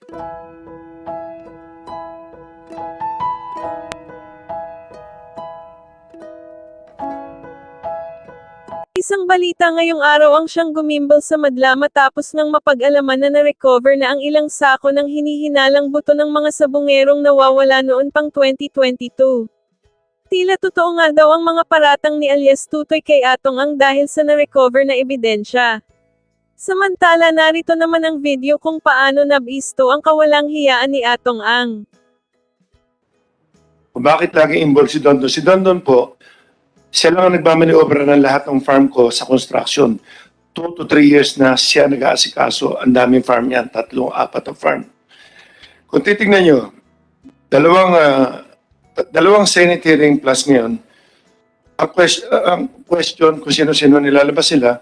Isang balita ngayong araw ang siyang gumimbal sa madla matapos nang mapag-alaman na na-recover na ang ilang sako ng hinihinalang buto ng mga sabungerong nawawala noon pang 2022. Tila totoo nga daw ang mga paratang ni alias Tutoy kay Atong Ang dahil sa na-recover na ebidensya. Samantala narito naman ang video kung paano nabisto ang kawalang hiyaan ni Atong Ang. Bakit laging involved si Dondon? Si Dondon po, siya lang ang nagmamaniobra ng lahat ng farm ko sa construction. 2 to 3 years na siya nag-aasikaso. Ang daming farm niyan, 3, 4 na farm. Kung titignan nyo, dalawang Senate hearing plus ngayon, ang question kung sino-sino nilalabas sila,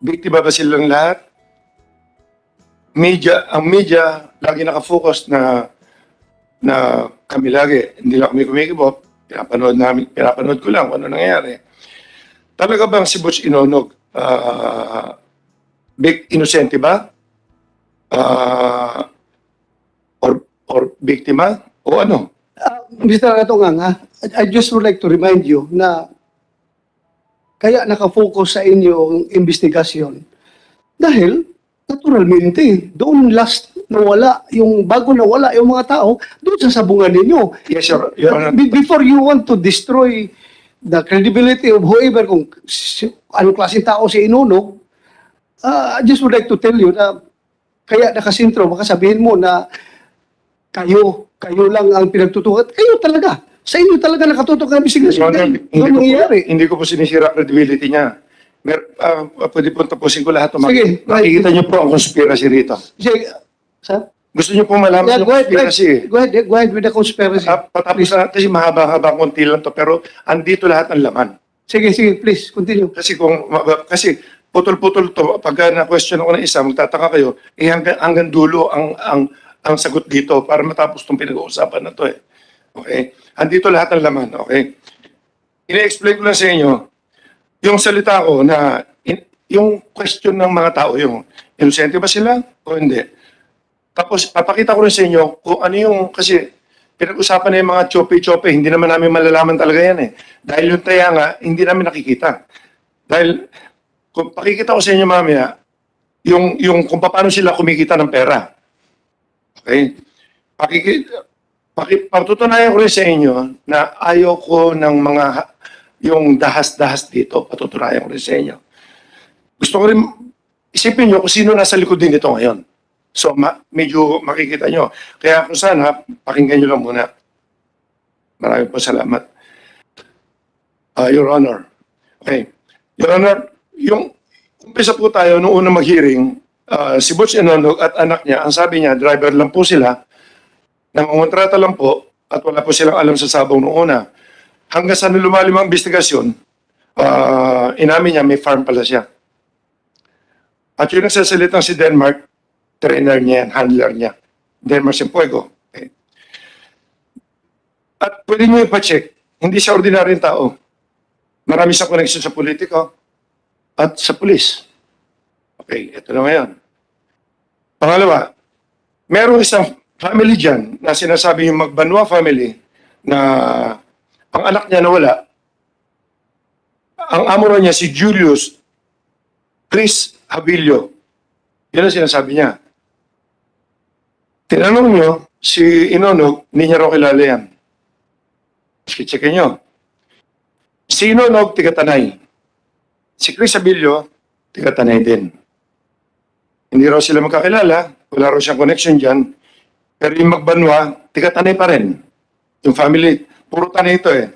biktima ba silang lahat? Ang media, lagi nakafocus na kami lagi, hindi lang kami kumikibot, pinapanood ko lang kung ano nangyayari. Talaga bang si Butch Inonog, inosente ba? Or biktima? O ano? Mr. Atongang, I just would like to remind you na kaya nakafocus sa inyong investigasyon dahil naturalmente doon last nawala yung bago nawala yung mga tao doon sa sabungan ninyo. Yes, Your Honor. Before you want to destroy the credibility of whoever kung anong klaseng tao si Inunog, I just would like to tell you na kaya nakasintro, baka sabihin mo na kayo lang ang pinagtutukan. Kayo talaga. Sa inyo talaga nakatutok ang investigasyon. Hindi ko po sinisira credibility niya. Pwede po tapusin ko lahat. Sige, makikita niyo po ang conspiracy rito. Sige, sir? Gusto niyo po malaman yung conspiracy. Go ahead with the conspiracy. Patapos na kasi mahaba-haba konti lang to pero andito lahat ng laman. Sige, please, continue. Kasi putol-putol to, pagka na-question ako ng isa, magtataka kayo, hanggang dulo ang sagot dito para matapos itong pinag-uusapan na to eh. Okay? Andito lahat ng laman, okay? Ine-explain ko lang sa inyo, yung salita ko na, yung question ng mga tao, yung inosente ba sila o hindi? Tapos, papakita ko rin sa inyo kung ano yung, kasi pinag-usapan na yung mga chope-chope, hindi naman namin malalaman talaga yan eh. Dahil yung taya nga, hindi namin nakikita. Dahil, kung pakikita ko sa inyo mamaya, yung kung paano sila kumikita ng pera. Okay? Patutunayan ko rin sa inyo na ayaw ko ng yung dahas-dahas dito. Patutunayan ko rin sa inyo. Gusto ko rin isipin nyo kung sino nasa likod din ito ngayon. So, medyo makikita nyo. Kaya kung sana, pakinggan nyo lang muna. Maraming po salamat. Your Honor. Okay. Your Honor, yung umpisa po tayo nung unang mag-hearing, si Butch Inonog at anak niya, ang sabi niya, driver lang po sila, nangungontrata lang po, at wala po silang alam sa sabong noong una. Hanggang sa lumalim ang investigasyon, inamin niya, may farm pala siya. At yung nagsasalitang si Denmark, trainer niya yan, handler niya. Denmark Simpuego. Okay. At pwede niyo ipacheck, hindi siya ordinaryong tao. Marami siyang connection sa politiko at sa pulis. Okay, ito na ngayon. Pangalawa, merong isang family dyan na sinasabi yung Magbanwa family na ang anak niya nawala. Ang amo niya si Julius Chris Habilio. Yan ang sinasabi niya. Tinanong nyo, si Inonog, hindi niya raw kilala yan. Checkin nyo. Si Inonog, tiga-Tanay. Si Chris Habilio, tiga-Tanay din. Hindi raw sila magkakilala, wala raw siyang connection dyan. Pero yung Magbanwa, tiga-Tanay pa rin. Yung family, puro Tanay ito eh.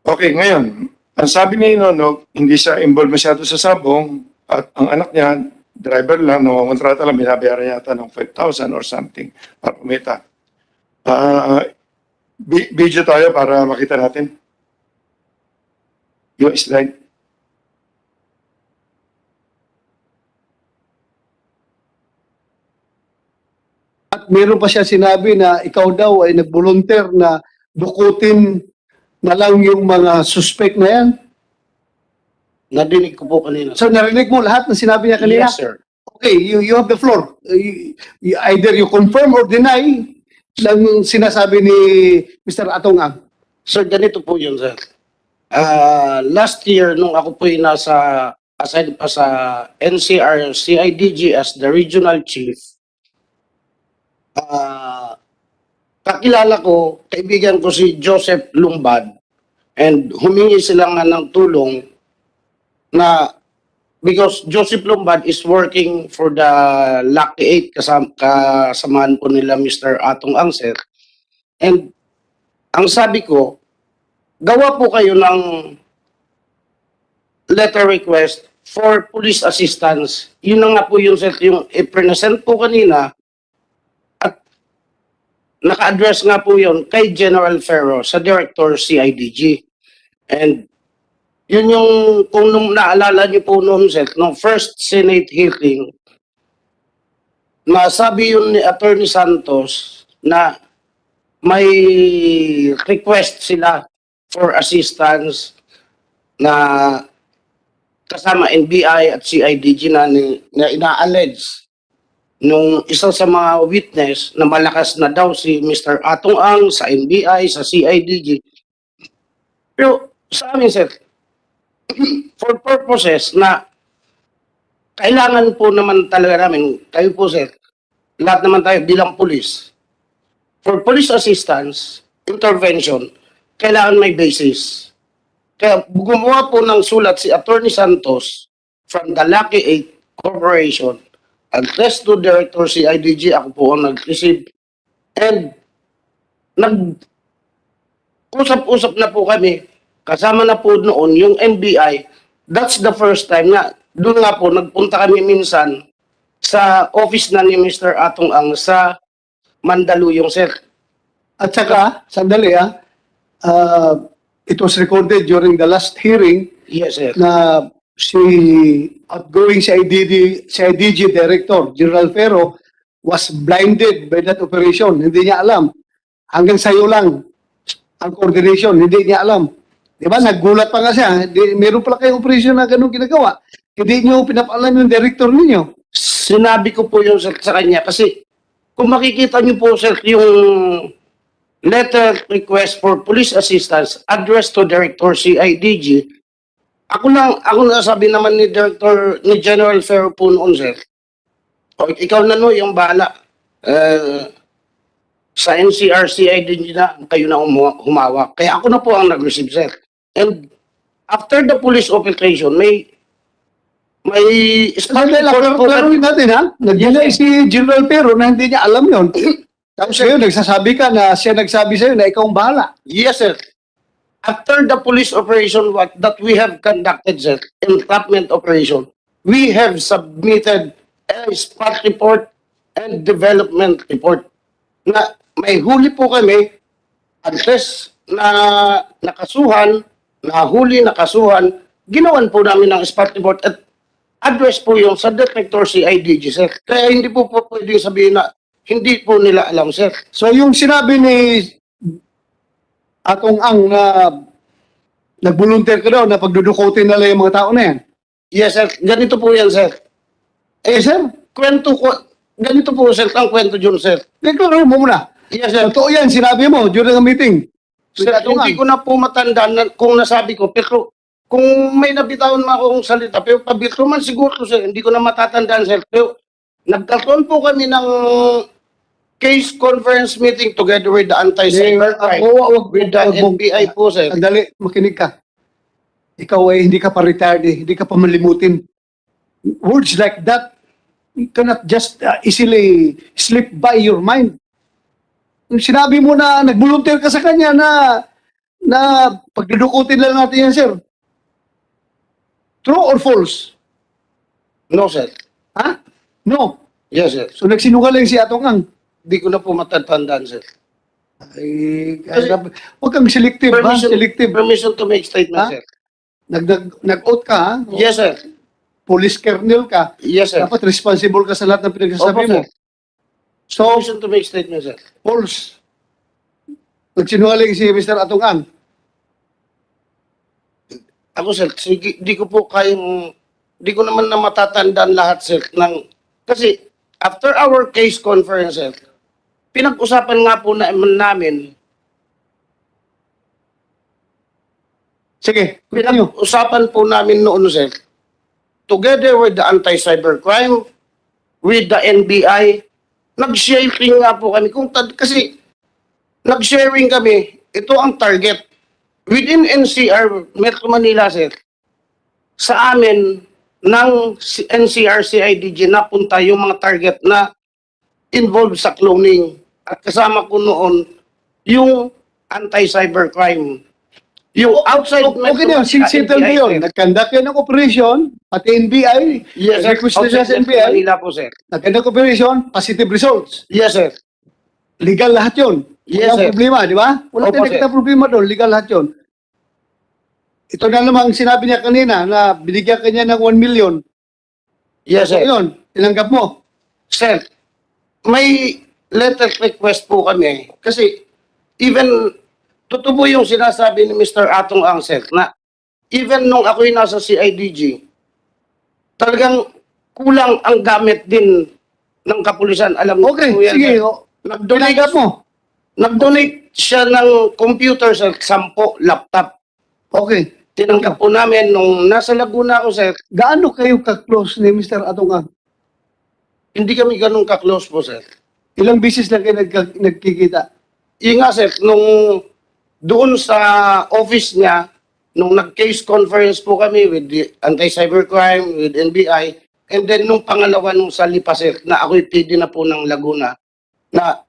Okay, ngayon, ang sabi ni Inonog, hindi siya involved masyado sa sabong at ang anak niya, driver lang, nangungontrata lang, binabayaran yata ng 5,000 or something para kumita. Video tayo para makita natin. Yung slide. At meron pa siya sinabi na ikaw daw ay nag-volunteer na dukutin na lang yung mga suspect na yan. Narinig ko po kanina. So narinig mo lahat ng sinabi niya kanina? Yes, sir. Okay, you have the floor. Either you confirm or deny lang sinasabi ni Mr. Atong Ang. Sir, ganito po yun, sir. Last year, nung ako po yung nasa, aside pa sa NCR CIDG as the regional chief, kakilala ko, kaibigan ko si Joseph Lumbad, and humingi sila nga ng tulong na because Joseph Lombard is working for the Lucky 8 kasamaan po nila Mr. Atong Angser. And ang sabi ko, gawa po kayo ng letter request for police assistance. Yun na nga po yung i-present po kanina at naka-address nga po yun kay General Ferro sa Director CIDG. And yun yung, kung nung naalala niyo po noon, sir, nung first Senate hearing, nasabi yun ni Attorney Santos na may request sila for assistance na kasama NBI at CIDG na ina-allege nung isa sa mga witness na malakas na daw si Mr. Atong Ang sa NBI, sa CIDG. Pero sa amin, sir, for purposes na kailangan po naman talaga namin, kayo po sir, lahat naman tayo bilang police, for police assistance, intervention, kailangan may basis. Kaya gumawa po ng sulat si Attorney Santos from the Lucky 8 Corporation, address to Director CIDG, ako po ang nag-receive, and nag-usap-usap na po kami. Kasama na po noon yung NBI. That's the first time na doon nga po nagpunta kami minsan sa office na ni Mr. Atong Ang sa Mandaluyong, sir. At saka, sandali it was recorded during the last hearing Yes, sir. na si outgoing CIDG Director, General Ferro, was blinded by that operation. Hindi niya alam. Hanggang sayo lang ang coordination, hindi niya alam. Di ba? Naggulat pa nga siya. Meron pala kayong operation na ganun ginagawa. Hindi niyo pinapaalam yung director ninyo. Sinabi ko po yun sir, sa kanya kasi kung makikita niyo po sir yung letter request for police assistance addressed to Director CIDG, ako na sabi naman ni General Ferro po noon sir. O, ikaw na no yung bahala. Sa NCR CIDG na kayo na humawak. Kaya ako na po ang nag-receive sir. And after the police operation, may Sandali lang, klaruhin natin ha. Nag-deny si General Ferro na hindi niya alam yon. Tapos ngayon, nagsasabi ka na siya nagsabi sa'yo na ikaw ang bahala. Yes, sir. After the police operation that we have conducted, sir, entrapment operation, we have submitted a spot report and development report na may huli po kami, address na nakasuhan, nahuli, nakasuhan, ginawan po namin ng spot report at address po yung sa Director CIDG, sir. Kaya hindi po pwedeng sabihin na hindi po nila alam, sir. So yung sinabi ni Atong Ang na nag-volunteer ka daw na pagdudukutin nila yung mga tao na yan. Yes, sir. Ganito po yan, sir. Sir, Kwento ko, ganito po, sir, ang kwento dyan, sir. deklaro mo muna. Yes, sir. Totoo yan, sinabi mo during the meeting. Sir, hindi ko na po matandaan na, kung nasabi ko, pero kung may nabitawan mo akong salita, pero pabirto man siguro, sir, hindi ko na matatandaan, sir. Pero nagkakaroon po kami ng case conference meeting together with the anti-cybercrime, with the NBI po, sir. Sandali, makinig ka. Ikaw ay hindi ka pa retired hindi ka pa malimutin. Words like that, you cannot just easily slip by your mind. Yung sinabi mo na nag-volunteer ka sa kanya na pagdudukutin lang natin yan, sir. True or false? No, sir. Ha? No. Yes, sir. So nagsinungaling si Atong Ang. Hindi ko na po matatandaan, sir. Ay, huwag kang selective, ha? Selective. Permission to make statement, Ha? sir. Nag-out ka, ha? Yes, sir. Police kernel ka. Yes, sir. Dapat responsible ka sa lahat ng pinagsasabi Opo, mo. sir. So, Permission to make statement, sir. false. Nagsinungaling si Mr. Atong Ang. Ako, sir, sige, di ko po kayang, di ko naman na matatandaan lahat, sir, ng Kasi after our case conference, sir, pinag-usapan nga po namin, Sige, continue. pinag-usapan po namin noon, sir, together with the anti-cybercrime, with the NBI, nag-sharing nga po kami. Kasi nag-sharing kami, ito ang target. Within NCR, Metro Manila, sir, sa amin, ng NCR CIDG napunta yung mga target na involved sa cloning. At kasama ko noon, yung anti-cybercrime. Yung outside Okay na yun, settle na yun. Nag-conduct yan ng operation, pati NBI, Yes, sir. request na siya sa Outside Metro NBI, Manila po, sir. nag-conduct operation, positive results. Yes, sir. Legal lahat yun. Yes, Walang sir. problema, di ba? Wala Opo, tayong nakita sir. problema doon, legal lahat yun. Ito na namang sinabi niya kanina na binigyan kanya ng 1 million. Yes, So sir. yun, tinanggap mo. Sir, may letter request po kami kasi even totoo po yung sinasabi ni Mr. Atong Ang, sir, na even nung ako'y nasa CIDG, talagang kulang ang gamit din ng kapulisan. Alam niyo Okay, po yan, sige. sir. Tinanggap mo. Nag-donate siya ng computer, sir, 10 laptop. Okay. Tinanggap po namin nung nasa Laguna ako, sir. Gaano kayo ka-close ni Mr. Atonga? Hindi kami ganun ka-close po, sir. Ilang bisis lang kayo nagkikita? Yun nga, sir, nung doon sa office niya, nung nag-case conference po kami with the anti-cybercrime, with NBI, and then nung pangalawa nung sa Lipa, sir, na ako'y PD na po ng Laguna, na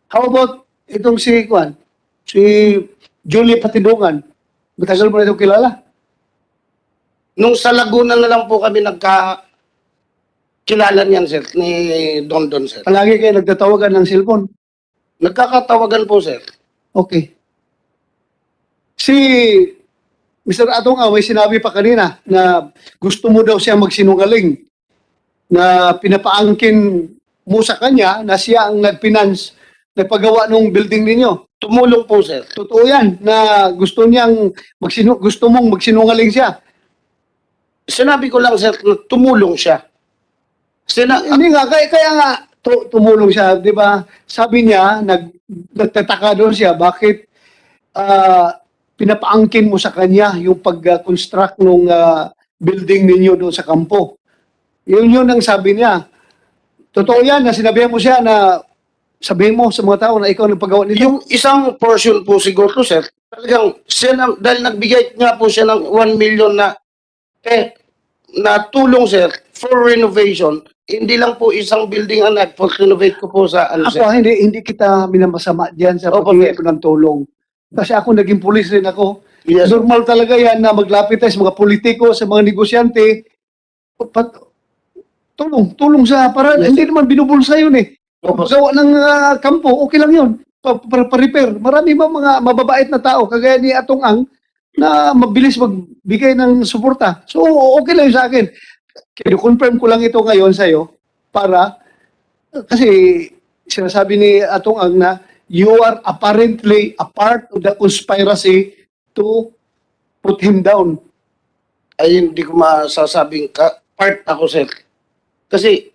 How about itong si Juan? Si Julie Patidungan. Matagal mo na itong kilala? nung sa Laguna na lang po kami kilala niyan, sir, ni Don Don, sir. Palagi kayo nagtatawagan ng cellphone. Nagkakatawagan po, sir. Okay. Si Mr. Atonga, may sinabi pa kanina na gusto mo daw siya magsinungaling na pinapaangkin mo sa kanya na siya ang nagfinance, nagpagawa ng building ninyo. Tumulong po, sir. Totoo yan na gusto niyang gusto mong magsinungaling siya. Sinabi ko lang, sir, na tumulong siya. Hindi nga, kaya nga tumulong siya, di ba? Sabi niya, nagtataka doon siya, bakit pinapaangkin mo sa kanya yung pag-construct ng building ninyo doon sa kampo. Yun ang sabi niya. Totoo yan na sinabihan mo siya na sabihin mo sa mga tao na ikaw ang nagpagawa nito. Yung isang portion po siguro, sir, talagang siya dahil nagbigay nga po siya ng 1 million na tulong, sir, for renovation. Hindi lang po isang building ang renovate ko po sa ano, sir. Ako, hindi kita minamasama diyan sa Opo, paghingi sir. ko ng tulong. Kasi ako naging pulis rin ako. Yes, sir. Normal talaga yan na maglapit tayo sa mga politiko, sa mga negosyante. Tulong sa para Yes, hindi naman binubulsa yun eh. Opo, Paggawa ng kampo, okay lang yun. Pa-repair. Marami ba mga mababait na tao, kagaya ni Atong Ang, na mabilis magbigay ng suporta. So, okay lang yun sa akin. Kino-confirm ko lang ito ngayon sa'yo para, kasi sinasabi ni Atong Ang na you are apparently a part of the conspiracy to put him down. Ay hindi ko masasabing part ako, sir. Kasi,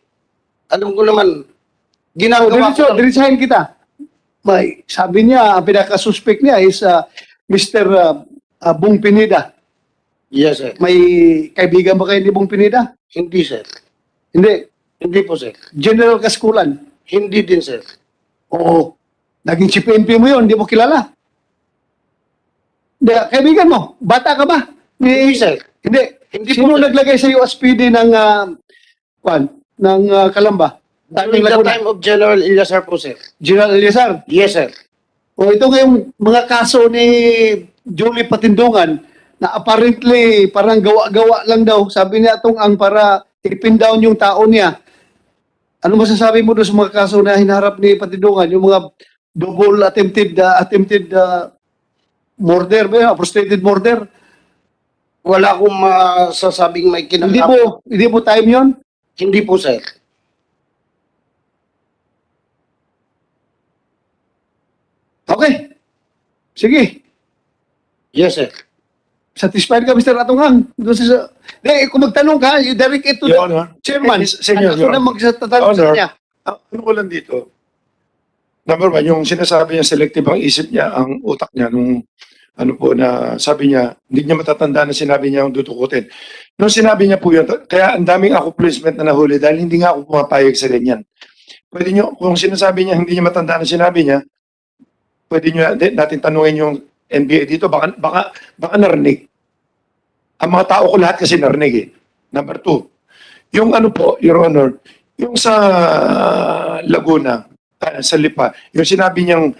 alam ko naman, So, ginagawa ko lang. diretsahin kita. May, sabi niya, ang pinaka-suspect niya is Mr. Bong Pineda. Yes, sir. May kaibigan ba kayo ni Bong Pineda? Hindi, sir. Hindi. Hindi po, sir. General Kaskulan. Hindi din, sir. Oo. Naging chief PNP mo yun, hindi mo kilala. Hindi, kaibigan mo, bata ka ba? Hindi, sir. Hindi. Hindi Sino po, sir. naglagay sa iyo as PD ng, Kalamba? During the Laguna. time of General Eliasar po, sir. General Eliasar. Yes, sir. O ito ngayong mga kaso ni Julie Patindungan na apparently parang gawa-gawa lang daw. Sabi niya itong ang para i-pin down yung tao niya. Ano masasabi mo doon sa mga kaso na hinaharap ni Patindungan? Yung mga double attempted murder, frustrated murder? Wala akong masasabing may kinalaman. Hindi mo time yon. Hindi po, sir. Okay. Sige. Yes, sir. Satisfied ka, Mr. Atungang? Doon kung magtanong ka, you direct it to Your the Honor. chairman. Senyor, At ako na magtatanong sa Honor. kanya. Ano ko lang dito? Number one, yung sinasabi niya selective ang isip niya, ang utak niya, nung ano po na sabi niya, hindi niya matatanda na sinabi niya yung dudukutin. Nung sinabi niya po yun, kaya ang daming accomplishment na nahuli dahil hindi nga ako pumapayag sa ganyan. Pwede niyo, kung sinasabi niya, hindi niya matanda na sinabi niya, pwede niyo natin tanungin yung NBA dito, baka narinig. Ang mga tao ko lahat kasi narinig eh. Number two, yung ano po, Your Honor, yung sa Laguna, sa Lipa, yung sinabi niyang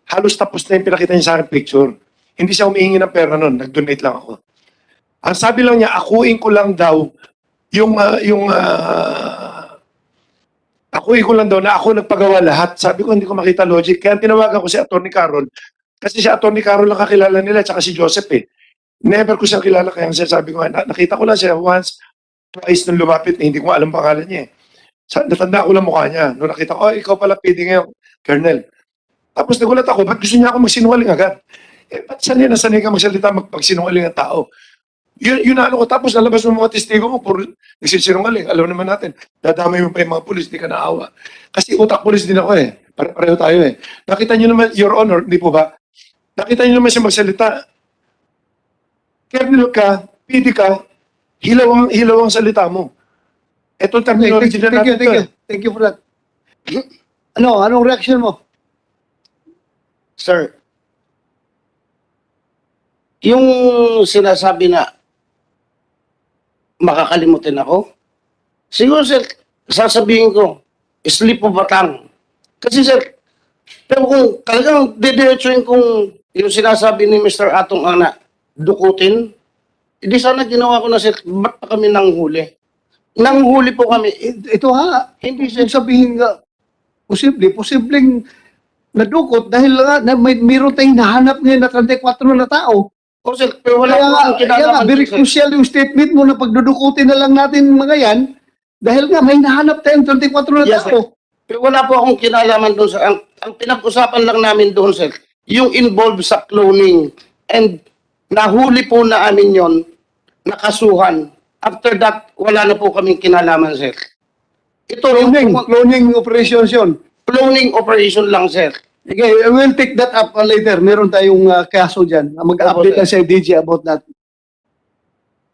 halos tapos na yung pinakita niya sa akin picture. Hindi siya humihingi ng pera nun, nag-donate lang ako. Ang sabi lang niya, akuin ko lang daw akuin ko lang daw na ako nagpagawa lahat. Sabi ko, hindi ko makita logic. Kaya tinawagan ko si Atty. Carol. Kasi si Atty. Carol lang kakilala nila, tsaka si Joseph eh. Never ko siya kilala, kaya sabi ko, nakita ko lang siya once, twice nung lumapit, hindi ko alam pangalan niya eh. Natanda ko lang mukha niya. Nung nakita ko, ikaw pala PD ngayon, Colonel. Tapos nagulat ako, ba't gusto niya ako magsinungaling agad? Eh, ba't sanay ka magsalita magsinungaling ang tao? Yun na ano ko, tapos nalabas mo mga testigo mo, puro nagsisinungaling. Alam naman natin, dadamay mo pa yung mga pulis, di ka naawa. Kasi utak pulis din ako eh. Pareho tayo eh. Nakita niyo naman, Your Honor, di po ba? Nakita niyo naman siya magsalita. Colonel ka, PD ka, hilaw ang salita mo. Ito terminology na natin. Thank you for that. Anong reaction mo? Sir, yung sinasabi na makakalimutin ako, siguro sir, sasabihin ko, slip of a tongue. Kasi sir, pero kung talagang didiretsuin kung yung sinasabi ni Mr. Atong Ana, dukutin, hindi sana ginawa ko na sir, ba't pa kami nanghuli? Nanghuli po kami. Ito ha, Hindi sir, ibig sabihin nga, posibleng nadukot dahil nga mayroon tayong nahanap ngayon na 34 na tao. o sir, pero wala po akong Kaya nga, kinalaman. very sir. crucial yung statement mo na pagdudukutin na lang natin mga yan dahil nga may nahanap tayong 34 na Yes, tao. Pero wala po akong kinalaman doon sir. Ang pinag-usapan lang namin doon sir, yung involved sa cloning. And nahuli po na amin yon, nakasuhan. After that, wala na po kaming kinalaman sir. Ito yung Cloning operations yun. cloning operation lang sir. Okay, we'll take that up later. Meron tayong kaso dyan. Mag-update Opo, na sa DJ about that.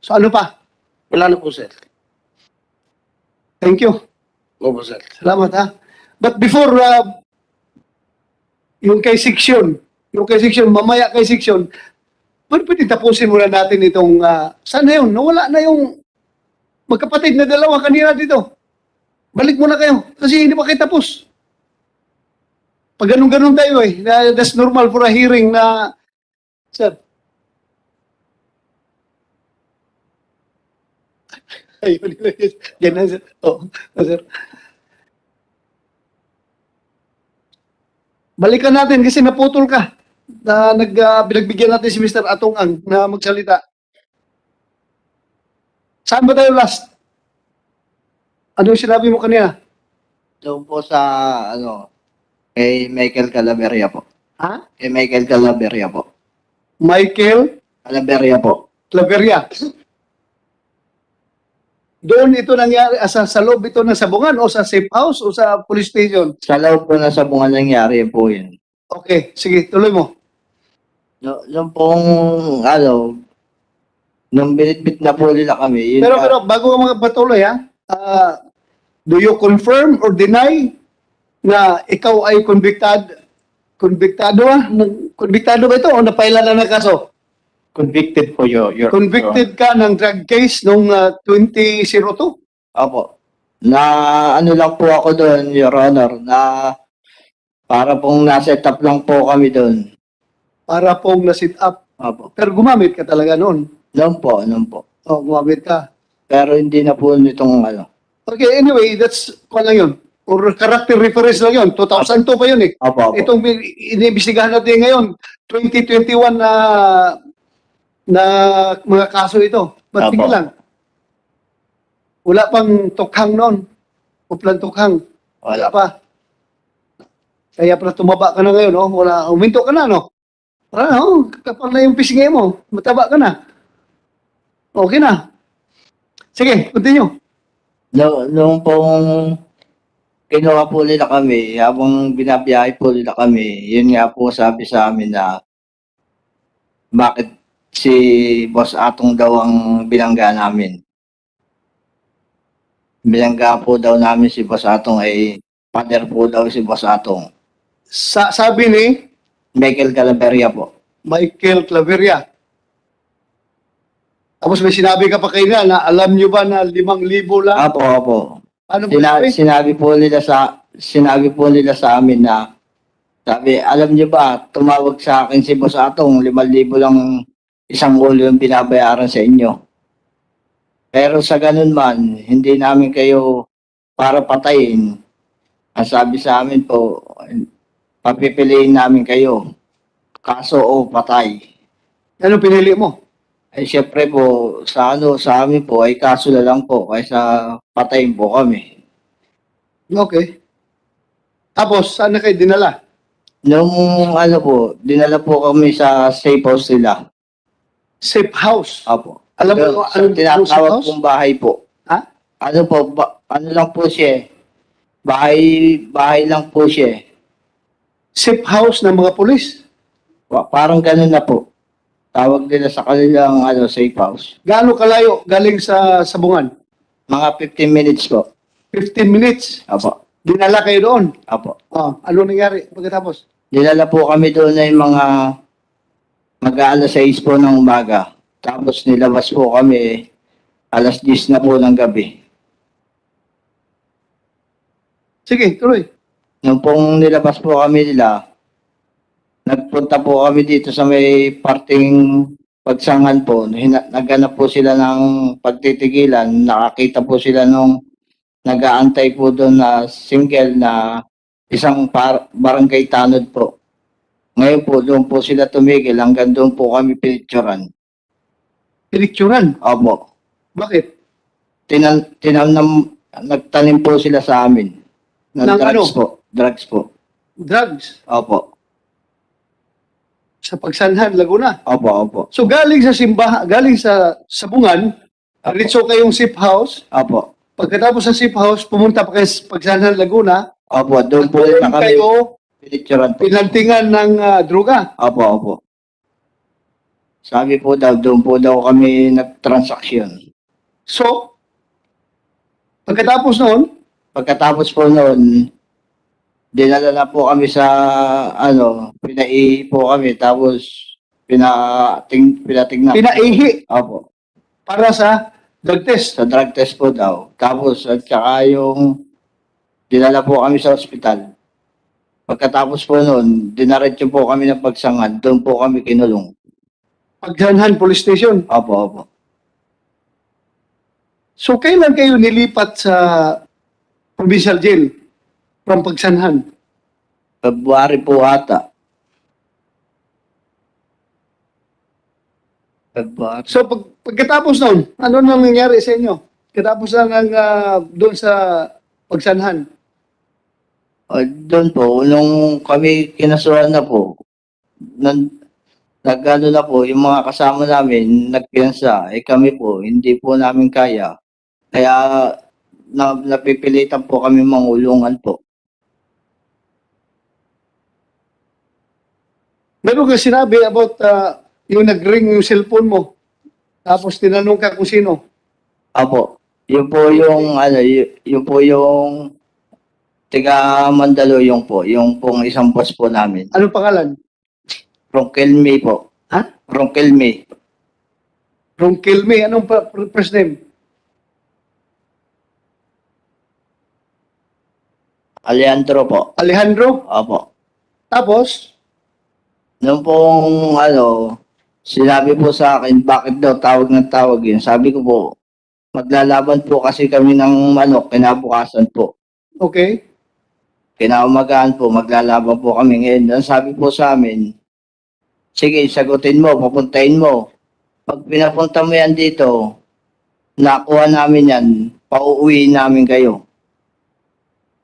So ano pa? Wala na po sir. Thank you. Opo sir. Salamat ha. But before yung kay section, mamaya kay section, pwede tapusin muna natin itong, saan na yun? Nawala na yung magkapatid na dalawa kanina dito. Balik muna kayo kasi hindi pa kayo tapos. Pag ganun-ganun tayo eh, that's normal for a hearing na, sir. Ay, yan na, sir. Oh, sir. Balikan natin kasi naputol ka. Na binagbigyan natin si Mr. Atong Ang na magsalita. Saan ba tayo last? Ano yung sinabi mo kanina? Doon po sa, kay Michael Calaveria po. Ha? Kay Michael Calaveria po. Michael Calaveria po. Claveria. Doon ito nangyari, sa loob ito ng sabungan o sa safe house o sa police station? Sa loob po na sa bunga nangyari po yun. Okay, sige, tuloy mo. Yung pong, nung binitbit na po nila kami, yun Pero bago ka mga patuloy ha, do you confirm or deny na ikaw ay convicted? Convictado Convictado ba ito o napaila na ng kaso? convicted po your Convicted ka ng drug case noong 2002? Opo. Na ano lang po ako doon, Your Honor, na para pong na-set up lang po kami doon. Para pong na-sit up. Opo. Pero gumamit ka talaga noon. Noon po. O, gumamit ka. Pero hindi na po nitong Okay, anyway, that's kung lang yun. Or character reference lang yun. 2002 pa yun eh. Opo. Itong iniimbestigahan natin ngayon, 2021 na mga kaso ito. Ba't Opo. lang? Wala pang tukhang noon. Uplan tukhang. Wala pa. Kaya pala tumaba ka na ngayon, no? Wala, uminto ka na, no? Wala, no? Kapal na yung pisngi mo. Mataba ka na. Okay na. Sige, continue. Noong pong kinuha po nila kami, habang binabiyahe po nila kami, yun nga po sabi sa amin na bakit si Boss Atong daw ang binangga namin. Binangga po daw namin si Boss Atong ay pader po daw si Boss Atong. Sabi ni Michael Calaveria po. Michael Claveria. Tapos may sinabi ka pa kanina na alam nyo ba na 5,000 lang? Opo. Ano ba sabi? Sinabi po nila sa amin na sabi, alam niyo ba, tumawag sa akin si Boss Atong, 5,000 lang isang ulo yung binabayaran sa inyo. Pero sa ganun man, hindi namin kayo para patayin. Ang sabi sa amin po, papipiliin namin kayo. Kaso o patay. Ano pinili mo? Ay syempre po, sa amin po, ay kaso na lang po, kaysa patayin po kami. Okay. Tapos, saan na kayo dinala? Nung dinala po kami sa safe house nila. Safe house. Apo. Alam mo Sa anong safe tinatawag house? pong bahay po. Ha? Ano lang po siya eh. Bahay lang po siya eh. Safe house ng mga pulis. Parang ganun na po. Tawag nila sa kanilang safe house. Gaano kalayo galing sa Sabungan? Mga 15 minutes po. 15 minutes. Apo. Dinala kayo doon. Apo. Oh, ano nangyari pagkatapos? Dinala po kami doon na yung mga mag-aalas 6 po ng umaga. Tapos nilabas po kami alas 10 na po ng gabi. Sige, tuloy. Nung pong nilabas po kami nila, nagpunta po kami dito sa may parting pagsangan po. Naghanap po sila ng pagtitigilan. Nakakita po sila nung nag-aantay po doon na single na isang barangay tanod po. Ngayon po, doon po sila tumigil. Hanggang doon po kami pinicturan. Pinicturan. Opo. Bakit? Nagtanim po sila sa amin. Ng Ng drugs ano? po. Drugs po. Drugs. Opo. Sa Pagsanhan, Laguna. Opo. So galing sa Sabungan, diretso kayong safe house. Opo. Pagkatapos sa safe house, pumunta pa kayo sa Pagsanhan, Laguna. Opo. Doon po Doon na kami kayo pinicturan po. pinantingan ng droga. Opo. Sabi po daw, doon po daw kami nag-transaction. So, pagkatapos Po noon, dinala na po kami sa, pinaihi po kami, tapos pinatignan. pinaihi Opo, para sa drug test. sa drug test po daw. Tapos, at saka yung, dinala po kami sa ospital. Pagkatapos po noon, dinaretso po kami ng pagsangan, doon po kami kinulong. Pagsanhan Police Station. Opo. So, kailan kayo nilipat sa provincial jail from Pagsanhan? February po ata. February. So, pagkatapos noon, ano nang nangyari sa inyo? Pagkatapos ng doon sa Pagsanhan. Doon po, nung kami kinasuhan na po, nagano na po, yung mga kasama namin, nagpiyansa, kami po, hindi po namin kaya. Kaya, napipilitan po kami mangulungan po. Meron ka sinabi about yung nag-ring yung cellphone mo. Tapos tinanong ka kung sino. Apo, yun po yung, yun po yung tiga Mandaluyong po, yung pong isang boss po namin. Anong pangalan? Ronquel May po. Ha? Ronquel May. Ronquel May. Anong first name? Alejandro po. Alejandro. Apo. Tapos, Nung pong sinabi po sa akin, bakit daw tawag ng tawag yun? Sabi ko po, maglalaban po kasi kami ng manok, kinabukasan po. okay. Kinaumagahan po, maglalaban po kami ngayon. Ang sabi po sa amin, sige, sagutin mo, papuntahin mo. Pag pinapunta mo yan dito, nakuha namin yan, pauuwiin namin kayo.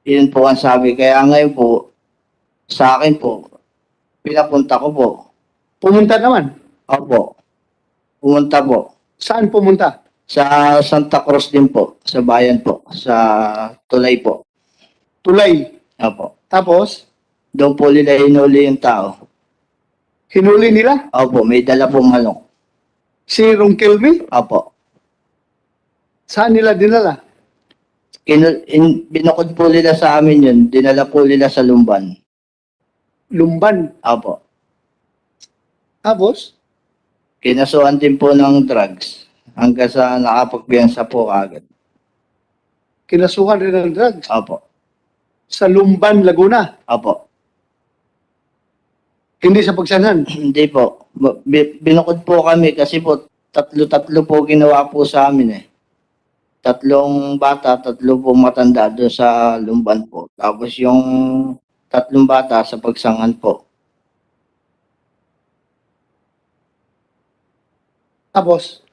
Yun po ang sabi. Kaya ngayon po, sa akin po, pinapunta ko po. Pumunta naman. Opo. Pumunta po. Saan pumunta? Sa Santa Cruz din po, sa bayan po, sa Tulay po. Tulay. Opo. Tapos, Doon po nila hinuli yung tao. hinuli nila Opo, may dala pong manok. si Ronquilme. Opo. Saan nila dinala? Binukod po nila sa amin yun, dinala po nila sa Lumban. Lumban. Opo. Tapos, Kinasuhan din po ng drugs hanggang sa nakapagpiyansa po agad. kinasuhan rin ng drugs Opo. sa Lumban, Laguna. Opo. Hindi sa pagsanhan. Hindi po. Binukod po kami kasi po tatlo-tatlo po ginawa po sa amin eh. 3 bata, 3 po matanda doon sa Lumban po. Tapos yung 3 bata sa pagsangan po. Tapos,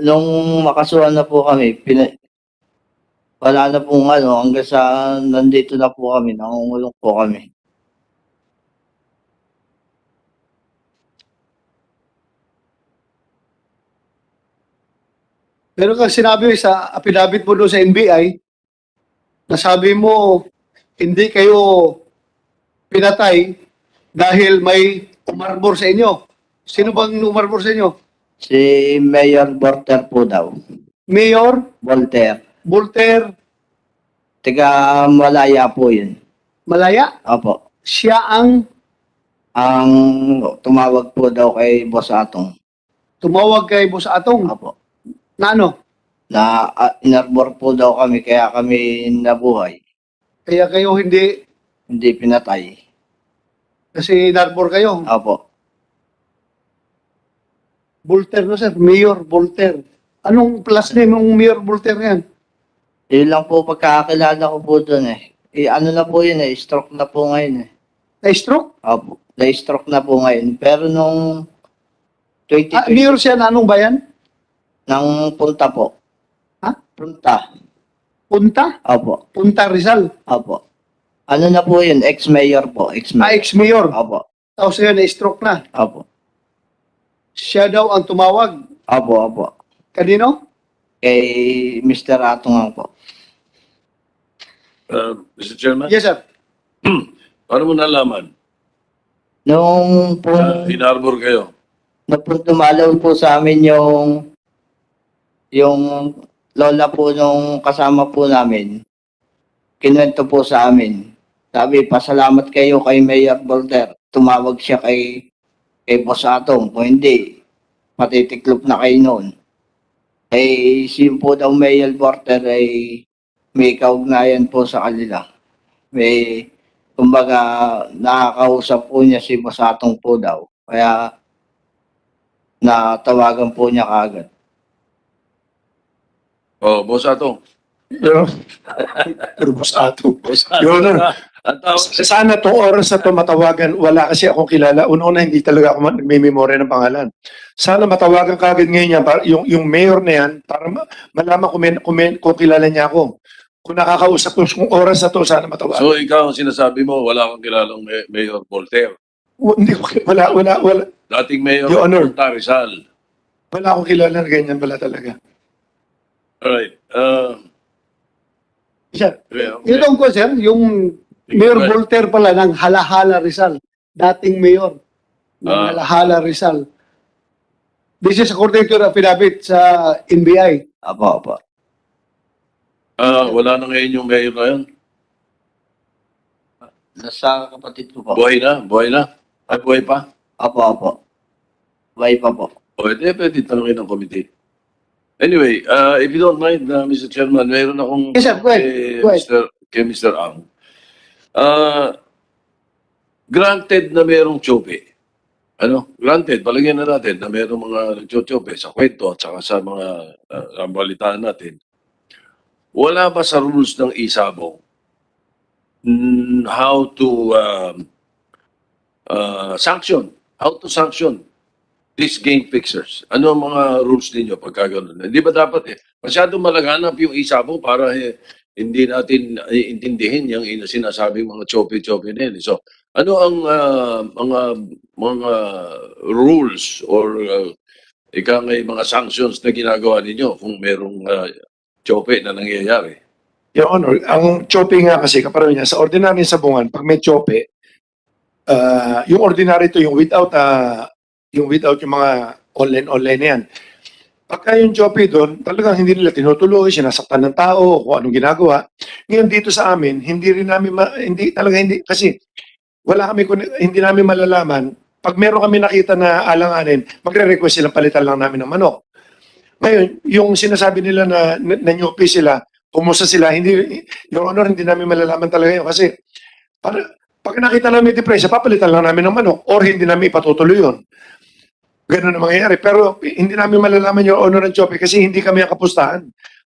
Nung makasuhan na po kami, wala na pong ano, hanggang sa nandito na po kami, nangungulong po kami. meron kang sinabi sa affidavit mo doon sa NBI, nasabi mo, hindi kayo pinatay dahil may umarbor sa inyo. Sino bang umarbor sa inyo? Si Mayor Borter po daw. Mayor Voltaire. Voltaire Taga Malaya po yun. Malaya. Opo. Siya ang Ang tumawag po daw kay Boss Atong. tumawag kay Boss Atong. Opo. Na ano? Na inarbor po daw kami kaya kami nabuhay. Kaya kayo hindi, Hindi pinatay. kasi narbor kayo. Opo. Voltaire na sir, Mayor Voltaire. Anong plus name ng Mayor Voltaire yan? Yun lang po pagkakakilala ko po doon eh. Ano na po yun eh, stroke na po ngayon eh. Na-stroke? Opo. Na-stroke na po ngayon. Pero nung 2020, Mayor siya na anong bayan? nang punta po. Ha? Punta. Punta? Opo. Punta Rizal. Opo. Ano na po yun? Ex-mayor po. Ex-mayor. Ex-Mayor. Opo. Tapos ngayon na-stroke na. Opo. Siya daw ang tumawag. Opo, opo. Kanino? Kay Mr. Atungang po. Mr. Chairman, Yes sir. paano mo nalaman Nung po, na inarbor kayo? nung po dumalaw po sa amin yung lola po nung kasama po namin, kinuwento po sa amin. Sabi, pasalamat kayo kay Mayor Voltaire. Tumawag siya kay Boss Atong. Kung hindi, matitiklop na kayo noon. Eh, si po daw Mayor Voltaire ay may kaugnayan po sa kanila. May, kumbaga, nakakausap po niya si Boss Atong po daw. Kaya, natawagan po niya kaagad. Oh, Boss Atong. Pero Boss Ato. Your Honor, Ang tawag sana tong oras na to matawagan, wala kasi akong kilala. Una-una, hindi talaga ako nagme-memorya ng pangalan. Sana matawagan ka agad ngayon yan, para, yung mayor na yan, para malaman kung kilala niya ako. Kung nakakausap ko kung oras na to, sana matawagan. So ikaw ang sinasabi mo, wala kang kilalang Mayor Voltaire. Hindi ko, wala, Dating Mayor Your Honor. Punta Rizal. wala akong kilala na ganyan, wala talaga. Alright. Sir. Well, Yun ko sir, yung Mayor Voltaire pala ng Halahala Rizal. Dating mayor ng Ah. Halahala Rizal. This is according to the affidavit sa NBI. Apo, apo. wala na ngayon yung mayor na yun. Nasa kapatid ko po. Buhay na? Buhay na? Ay, buhay pa? Apo, apo. Bye pa po. O, hindi, pwede tanongin ng committee. Anyway, if you don't mind, Mr. Chairman, mayroon akong Yes, sir. Go ahead. Go ahead. Kay Mr. Ang. Granted na mayroong tsope. Ano? Granted, palagyan na natin na mayroong mga nagtsope sa kwento at saka sa mga balitaan natin. Wala ba sa rules ng isabong how to sanction? How to sanction these game fixers? Ano ang mga rules ninyo pagka ganun? Hindi ba dapat masyadong malaganap yung isabong para hindi natin intindihin yung sinasabing mga chope-chope na yun. So, ano ang mga rules or ika may mga sanctions na ginagawa ninyo kung merong chope na nangyayari. Your Honor, ang chope nga kasi, kapareho niya, sa ordinary sabungan, pag may chope, yung ordinary to, yung without yung mga online na yan. Pagka yung chope doon, talagang hindi nila tinutuloy, sinasaktan ng tao, kung anong ginagawa. Ngayon dito sa amin, hindi rin namin, hindi, kasi wala kami, hindi namin malalaman. Pag meron kami nakita na alanganin, magre-request silang palitan lang namin ng manok. Ngayon, yung sinasabi nila na nanyupi sila, kumusta sila, hindi, Your Honor, hindi namin malalaman talaga yun. Kasi, pag nakita namin depresya, papalitan lang namin ng manok or hindi namin ipatutuloy yun. Ganun ang mangyayari. Pero hindi namin malalaman yung honor ng chope kasi hindi kami ang kapustahan.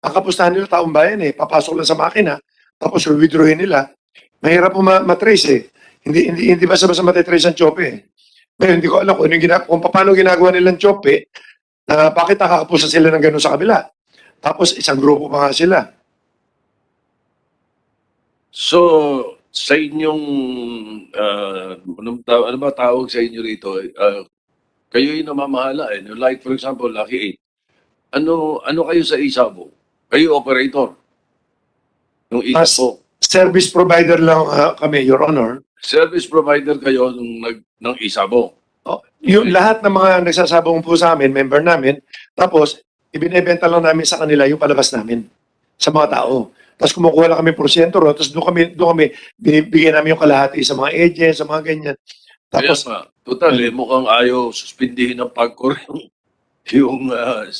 Ang kapustahan nila taong bayan eh. Papasok lang sa makina, tapos withdrawin nila. Mahirap po matrace eh. Hindi basta-basta matitrace ang chope eh. Ngayon, hindi ko alam kung paano ginagawa nilang chope, bakit nakakapusta sila ng ganun sa kabila. Tapos isang grupo pa nga sila. So, sa inyong, ano ba tawag sa inyo rito? Kayo yung namamahala eh. Like for example, Lucky 8. Ano kayo sa Isabo? Kayo operator. Nung Isabo. Service provider lang kami, Your Honor. Service provider kayo ng Isabo. Yung lahat ng mga nagsasabong po sa amin, member namin, tapos ibinebenta lang namin sa kanila yung palabas namin sa mga tao. Tapos kumukuha lang kami porsyento ro, tapos doon kami binibigyan namin yung kalahati sa mga agents, sa mga ganyan. Tapos Kaya nga, total, mukhang ayaw suspindihin ng pagkor yung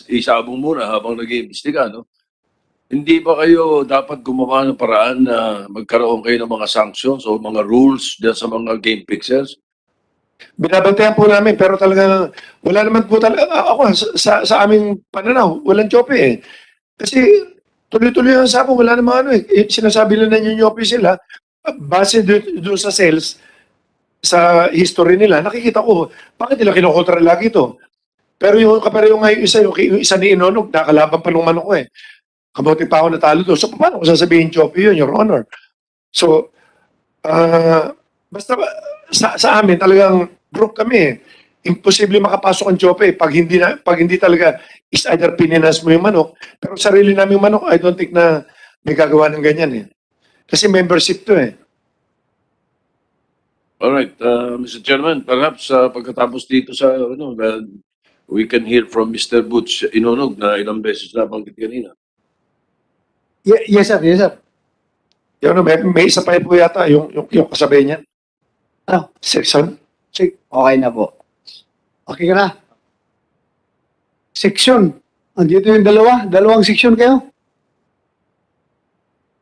Isabong muna habang nag-iimbestiga, no? Hindi ba kayo dapat gumawa ng paraan na magkaroon kayo ng mga sanctions o mga rules dyan sa mga game fixers? binabantayan po namin, pero talaga wala naman po talaga, ako sa aming pananaw, walang chope eh. Kasi tuloy-tuloy ang sapo, wala namang ano eh. Sinasabi nila na yung sila, base doon sa sales, sa history nila, nakikita ko, bakit nila kinukontra lagi ito? Pero yung kapareho nga yung isa ni Inonog, nakalaban pa nung manok ko eh. Kabuti pa ako natalo doon. So, paano ko sasabihin chope yun, Your Honor? So, basta sa amin, talagang group kami eh. Imposible makapasok ang chope eh. Pag hindi talaga is either pininas mo yung manok, pero sarili namin manok, I don't think na may gagawa ng ganyan eh. Kasi membership to eh. Alright, Mr. Chairman, perhaps pagkatapos dito sa, we can hear from Mr. Butch Inonog na ilang beses na banggit kanina. Yes, sir. Yes, sir. Yun, may isa pa po yata yung kasabay niyan. Ano? Section. Okay na po. Okay ka na? Section. Andito yung dalawang section kayo.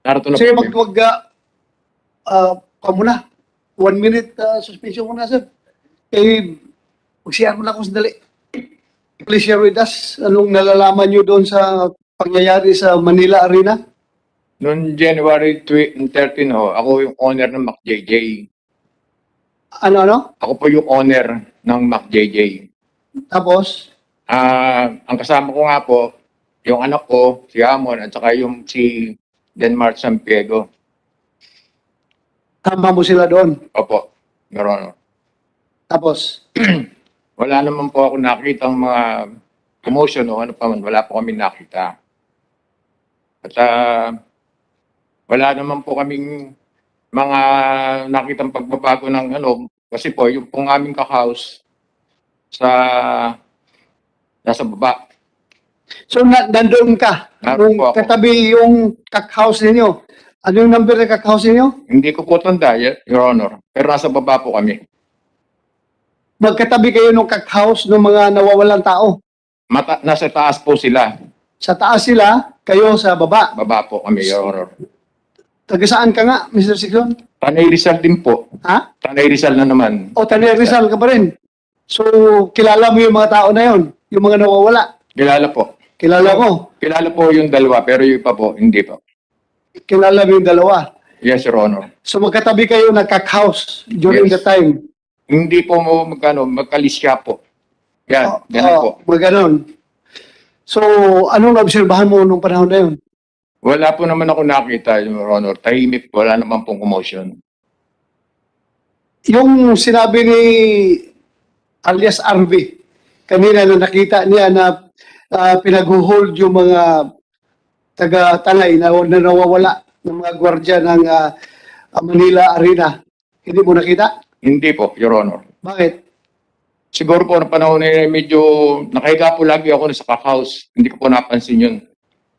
Narito na Sige, po. muna. 1 minute suspension muna, sir. Mag-share mo na kung sandali. Please share with us anong nalalaman nyo doon sa pangyayari sa Manila Arena. Noong January 13 ho, ako yung owner ng McJJ. Ano? Ako po yung owner ng McJJ. Tapos, Ang kasama ko nga po, yung anak ko, si Amon, at saka yung si Denmark Sampiego. tama mo sila doon. Opo, Your Honor. Tapos, Wala naman po ako nakita ang mga commotion o ano pa man. Wala po kami nakita. At wala naman po kaming mga nakitang pagbabago ng ano. Kasi po, yung pong aming kakaos nasa baba. so nandoon ka. Naroon Nung po ako. katabi yung cockhouse ninyo. Ano yung number ng cockhouse ninyo? Hindi ko po tanda, Your Honor. Pero nasa baba po kami. Magkatabi kayo ng cockhouse ng mga nawawalang tao. Nasa taas po sila. Sa taas sila, kayo sa baba. Baba po kami, Your Honor. Taga saan ka nga, Mr. Sixon? Tanay Rizal din po. Ha? Tanay Rizal na naman. O Tanay Rizal ka pa rin. So, kilala mo yung mga tao na yon, yung mga nawawala. Kilala po. Kilala mo. Kilala po yung dalawa, pero yung iba po, hindi po. Kilala mo yung dalawa. Yes, Your Honor. So, magkatabi kayo nagka-house during Yes. the time. Hindi po mo magkalisya po. Yan, ganun po. Maganon. So, anong naobserbahan mo nung panahon na yun? Wala po naman ako nakita, Your Honor. Tahimik po, wala naman pong commotion. Yung sinabi ni alias RV, kanina na nakita niya na pinag-hold yung mga taga-Tanay na nawawala ng mga gwardiya ng Manila Arena. Hindi mo nakita? Hindi po, Your Honor. Bakit? Siguro po na panahon na yun, medyo nakahiga po lagi ako sa house. Hindi ko po napansin yun.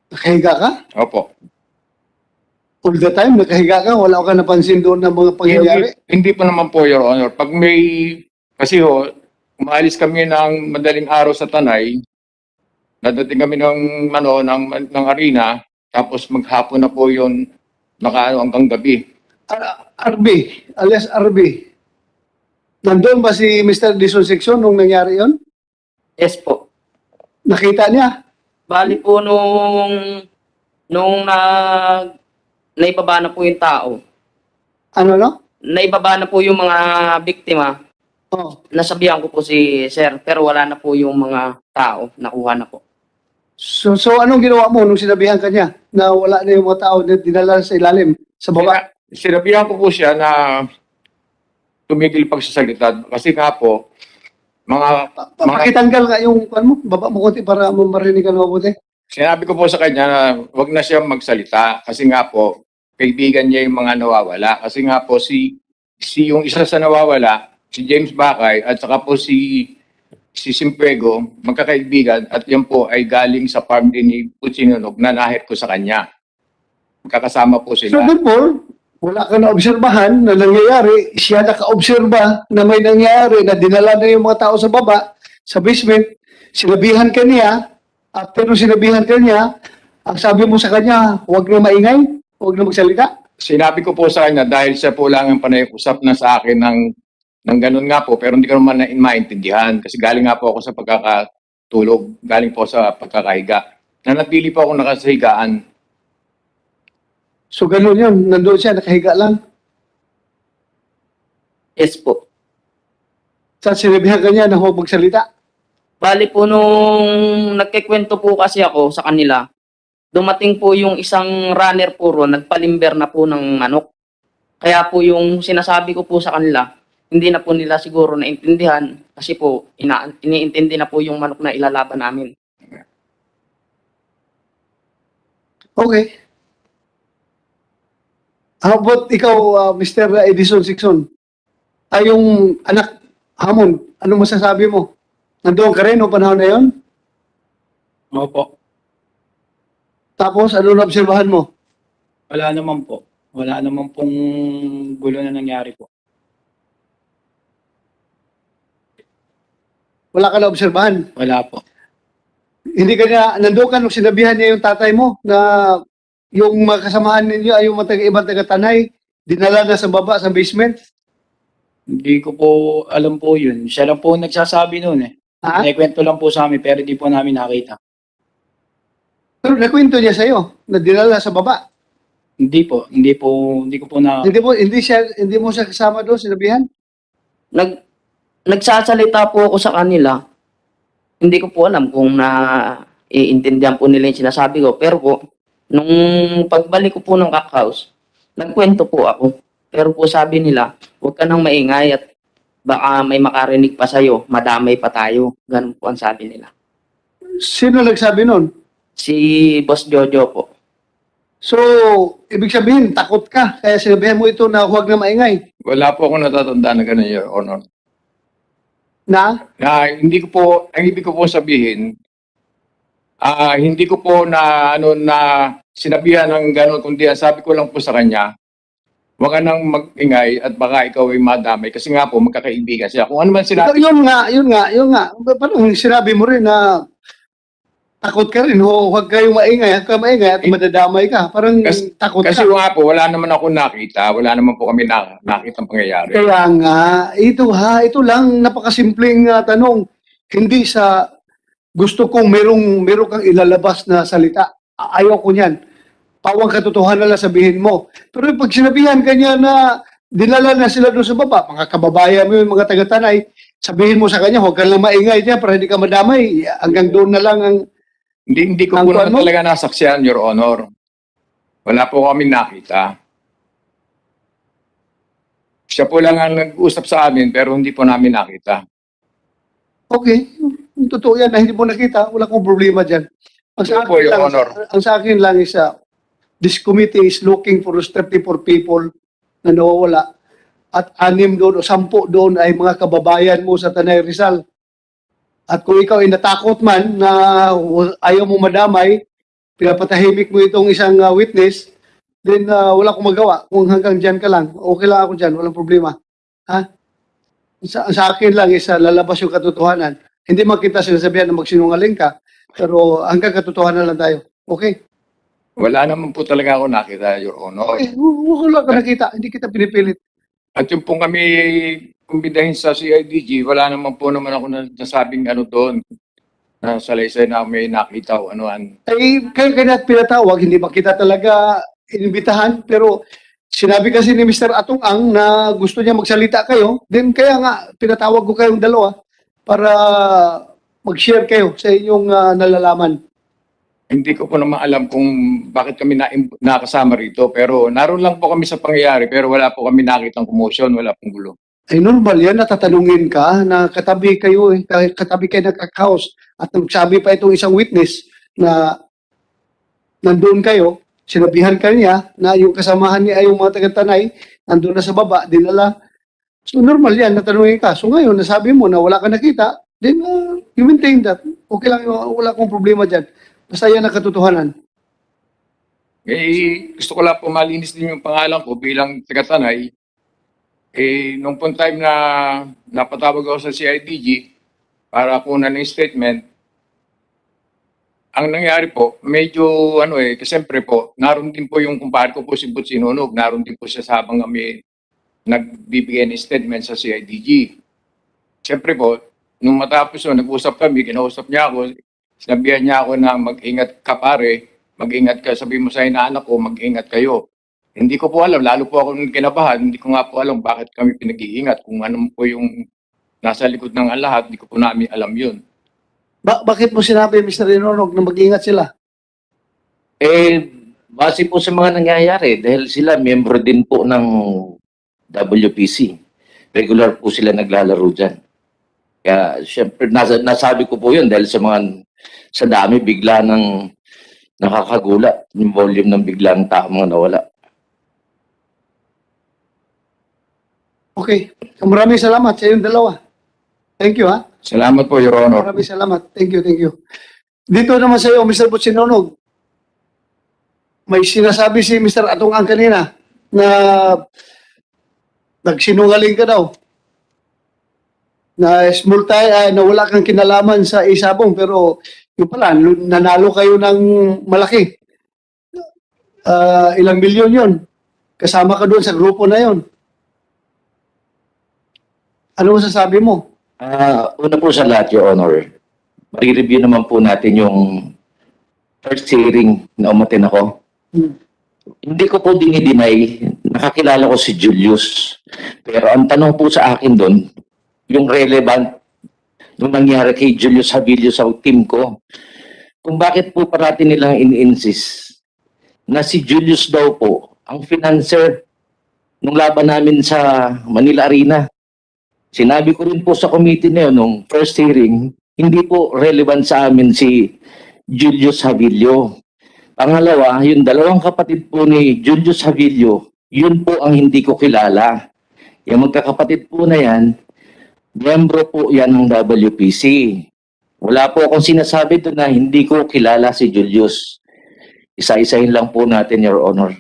Nakahiga ka? Opo. All the time, nakahiga ka? Wala ka napansin doon ng mga pangyayari? Hindi po naman po, Your Honor. Pag kasi umalis kami ng madaling araw sa Tanay, nadating kami ng arena, tapos maghapon na po yun, hanggang gabi. RB, alias RB. Nandun ba si Mr. Dison Section nung nangyari yon? Yes po. Nakita niya? Bali po nung naibaba na po yung tao, Ano no? naibaba na po yung mga biktima, Oh. nasabihan ko po si sir, pero wala na po yung mga tao, nakuha na po. So anong ginawa mo nung sinabihan ka niya na wala na yung mga tao na dinala sa ilalim, sa baba? Sinabihan ko po siya na tumigil pagsasalita. Kasi nga po, mga Pakitanggal nga yung mo, baba mo konti para marinig ka na mabuti. sinabi ko po sa kanya na wag na siya magsalita. Kasi nga po, kaibigan niya yung mga nawawala. Kasi nga po, si yung isa sa nawawala, si James Bakay, at saka po si Simpuego, magkakaibigan, at yan po ay galing sa farm din ni Puchinunog na nahit ko sa kanya. Magkakasama po So sila. therefore, wala ka na obserbahan na nangyayari, siya naka-obserba na may nangyayari na dinala na yung mga tao sa baba, sa basement, sinabihan ka niya, after nung sinabihan ka niya, ang sabi mo sa kanya, huwag na maingay, huwag na magsalita. Sinabi ko po sa kanya dahil siya po lang ang panay-usap na sa akin ng ganun nga po, pero hindi ko naman maintindihan kasi galing nga po ako sa pagkakatulog, galing po sa pagkakahiga. Nanatili po ako nakasahigaan. So ganun yun, nandoon siya, nakahiga lang. Yes po. Sa sinabihan ka niya na huwag magsalita. Bali po nung nagkikwento po kasi ako sa kanila, dumating po yung isang runner po ron, nagpalimber na po ng manok. Kaya po yung sinasabi ko po sa kanila, hindi na po nila siguro naintindihan kasi po iniintindi na po yung manok na ilalaban namin. Okay. How about ikaw, Mr. Edison Sixon? Ay, yung anak, Hamon, anong masasabi mo? Nandoon ka rin noong panahon na yun? Opo. Tapos, ano na obserbahan mo? Wala naman po. Wala naman pong gulo na nangyari po. Wala ka na obserbahan? Wala po. Hindi ka na, nandoon ka nung sinabihan niya yung tatay mo na yung mga kasamahan ninyo ay yung mga ibang taga-Tanay, dinala na sa baba, sa basement? Hindi ko po alam po yun. Siya lang po nagsasabi noon eh. Ha? Naikwento lang po sa amin pero di po namin nakita. Pero nakwento niya sa'yo na dinala sa baba. Hindi ko po na... Hindi mo siya kasama doon, sinabihan? Nagsasalita po ako sa kanila. Hindi ko po alam kung iintindihan po nila yung sinasabi ko. Pero po, nung pagbalik ko po ng cockhouse, nagkwento po ako. Pero po sabi nila, huwag ka nang maingay at baka may makarinig pa sa'yo, madamay pa tayo. Ganun po ang sabi nila. Sino nagsabi nun? Si Boss Jojo po. So, ibig sabihin, takot ka. Kaya sinabihan mo ito na huwag na maingay. Wala po ako natatanda na gano'n, Your Honor. Na? Na hindi ko po, ang ibig ko po sabihin, hindi ko po na sinabihan ng gano'n, kundi ang sabi ko lang po sa kanya, huwag ka nang mag-ingay at baka ikaw ay madamay kasi nga po magkakaibigan siya. Kung ano man sinabi, Yun nga. Parang sinabi mo rin na takot ka rin, huwag kayong maingay, at madadamay ka. Parang takot kasi ka. nga po wala naman ako nakita, wala naman po kami nakita ang pangyayari. Kaya nga, ito lang, napakasimpleng tanong. Hindi sa gusto kong merong kang ilalabas na salita. Ayaw ko niyan. Pawang katotohanan lang sabihin mo. Pero pag sinabihan ka niya na dinala na sila doon sa baba, mga kababayan mo yung mga taga-Tanay, sabihin mo sa kanya, huwag ka lang maingay niya para hindi ka madamay. Hanggang doon na lang ang... Hindi ko Ang po naman kuwan mo? talaga nasaksiyan, Your Honor. Wala po kami nakita. Siya po lang ang nag-usap sa amin pero hindi po namin nakita. Okay. kung totoo yan na hindi mo nakita, wala akong problema dyan. Ang sa Opo, akin Your lang, Honor. ang sa akin lang is, this committee is looking for those 34 people na nawawala. At 6 doon o 10 doon ay mga kababayan mo sa Tanay Rizal. At kung ikaw ay natakot man na ayaw mo madamay, pinapatahimik mo itong isang witness, then wala akong magawa. Kung hanggang dyan ka lang, okay lang ako dyan, walang problema. Ha? Sa akin lang is lalabas yung katotohanan. Hindi man kita sinasabihan na magsinungaling ka, pero hanggang katotohanan lang tayo. Okay? Wala naman po talaga ako nakita, Your Honor. Okay, wala ka nakita, hindi kita pinipilit. At yung pong kami kumbidahin sa CIDG, wala naman po naman ako nasabing ano doon na salaysay na may nakita o anuan. Ay, kaya pinatawag, hindi ba kita talaga inimbitahan, pero sinabi kasi ni Mr. Atong Ang na gusto niya magsalita kayo, then kaya nga pinatawag ko kayong dalawa para mag-share kayo sa inyong nalalaman. Hindi ko po naman alam kung bakit kami nakasama rito, pero naroon lang po kami sa pangyayari, pero wala po kami nakitang commotion, wala pong gulo. Ay normal yan, natatanungin ka na katabi kayo, katabi kayo nag-house at nagsabi pa itong isang witness na nandun kayo, sinabihan ka niya na yung kasamahan niya ay yung mga taga-Tanay, nandun na sa baba, dinala. So normal yan, natanungin ka. So ngayon, nasabi mo na wala ka nakita, then you maintain that. Okay lang, wala akong problema dyan. Basta yan ang katotohanan. Eh, gusto ko lang po malinis din yung pangalan ko bilang taga-Tanay. Eh, nung pong time na napatawag ako sa CIDG para kunan ng statement, ang nangyari po, medyo siyempre po, naroon din po yung kumpare ko po si Butch Sinunog, naroon din po siya sa habang kami nagbibigay ng statement sa CIDG. Siyempre po, nung matapos yun, nag-usap kami, kinausap niya ako, sinabihan niya ako na mag-ingat ka pare, mag-ingat ka, sabi mo sa inaanak ko, mag-ingat kayo. Hindi ko po alam, lalo po ako nung kinabahan, hindi ko nga po alam bakit kami pinag-iingat, kung ano po yung nasa likod ng lahat, hindi ko po namin alam yun. Bakit mo sinabi, Mr. Inonog, na mag-ingat sila? Eh, base po sa mga nangyayari, dahil sila membro din po ng WPC. Regular po sila naglalaro dyan. Kaya, syempre, nasabi ko po yun dahil sa dami bigla ng nakakagulat, yung volume ng biglang tao mga nawala. Okay. Maraming salamat sa inyong dalawa. Thank you, ha? Salamat po, Your Honor. Maraming salamat. Thank you, thank you. Dito naman sa iyo, Mr. Butsinonog, may sinasabi si Mr. Atong Ang kanina na nagsinungaling ka daw. Na small time, na wala kang kinalaman sa isabong, pero yung pala, nanalo kayo ng malaki. Ilang milyon yon. Kasama ka doon sa grupo na yon. Ano masasabi mo? Una po sa lahat, Your Honor, marireview naman po natin yung first hearing na umatin ako. Hindi ko po dinideny, nakakilala ko si Julius. Pero ang tanong po sa akin doon, yung relevant nung nangyari kay Julius Habilio sa team ko, kung bakit po parati nilang in-insist na si Julius daw po ang financer nung laban namin sa Manila Arena. Sinabi ko rin po sa committee na yun, nung first hearing, hindi po relevant sa amin si Julius Habilio. Pangalawa, yung dalawang kapatid po ni Julius Habilio, yun po ang hindi ko kilala. Yung magkakapatid po na yan, miyembro po yan ng WPC. Wala po akong sinasabi doon na hindi ko kilala si Julius. Isa-isahin lang po natin, Your Honor.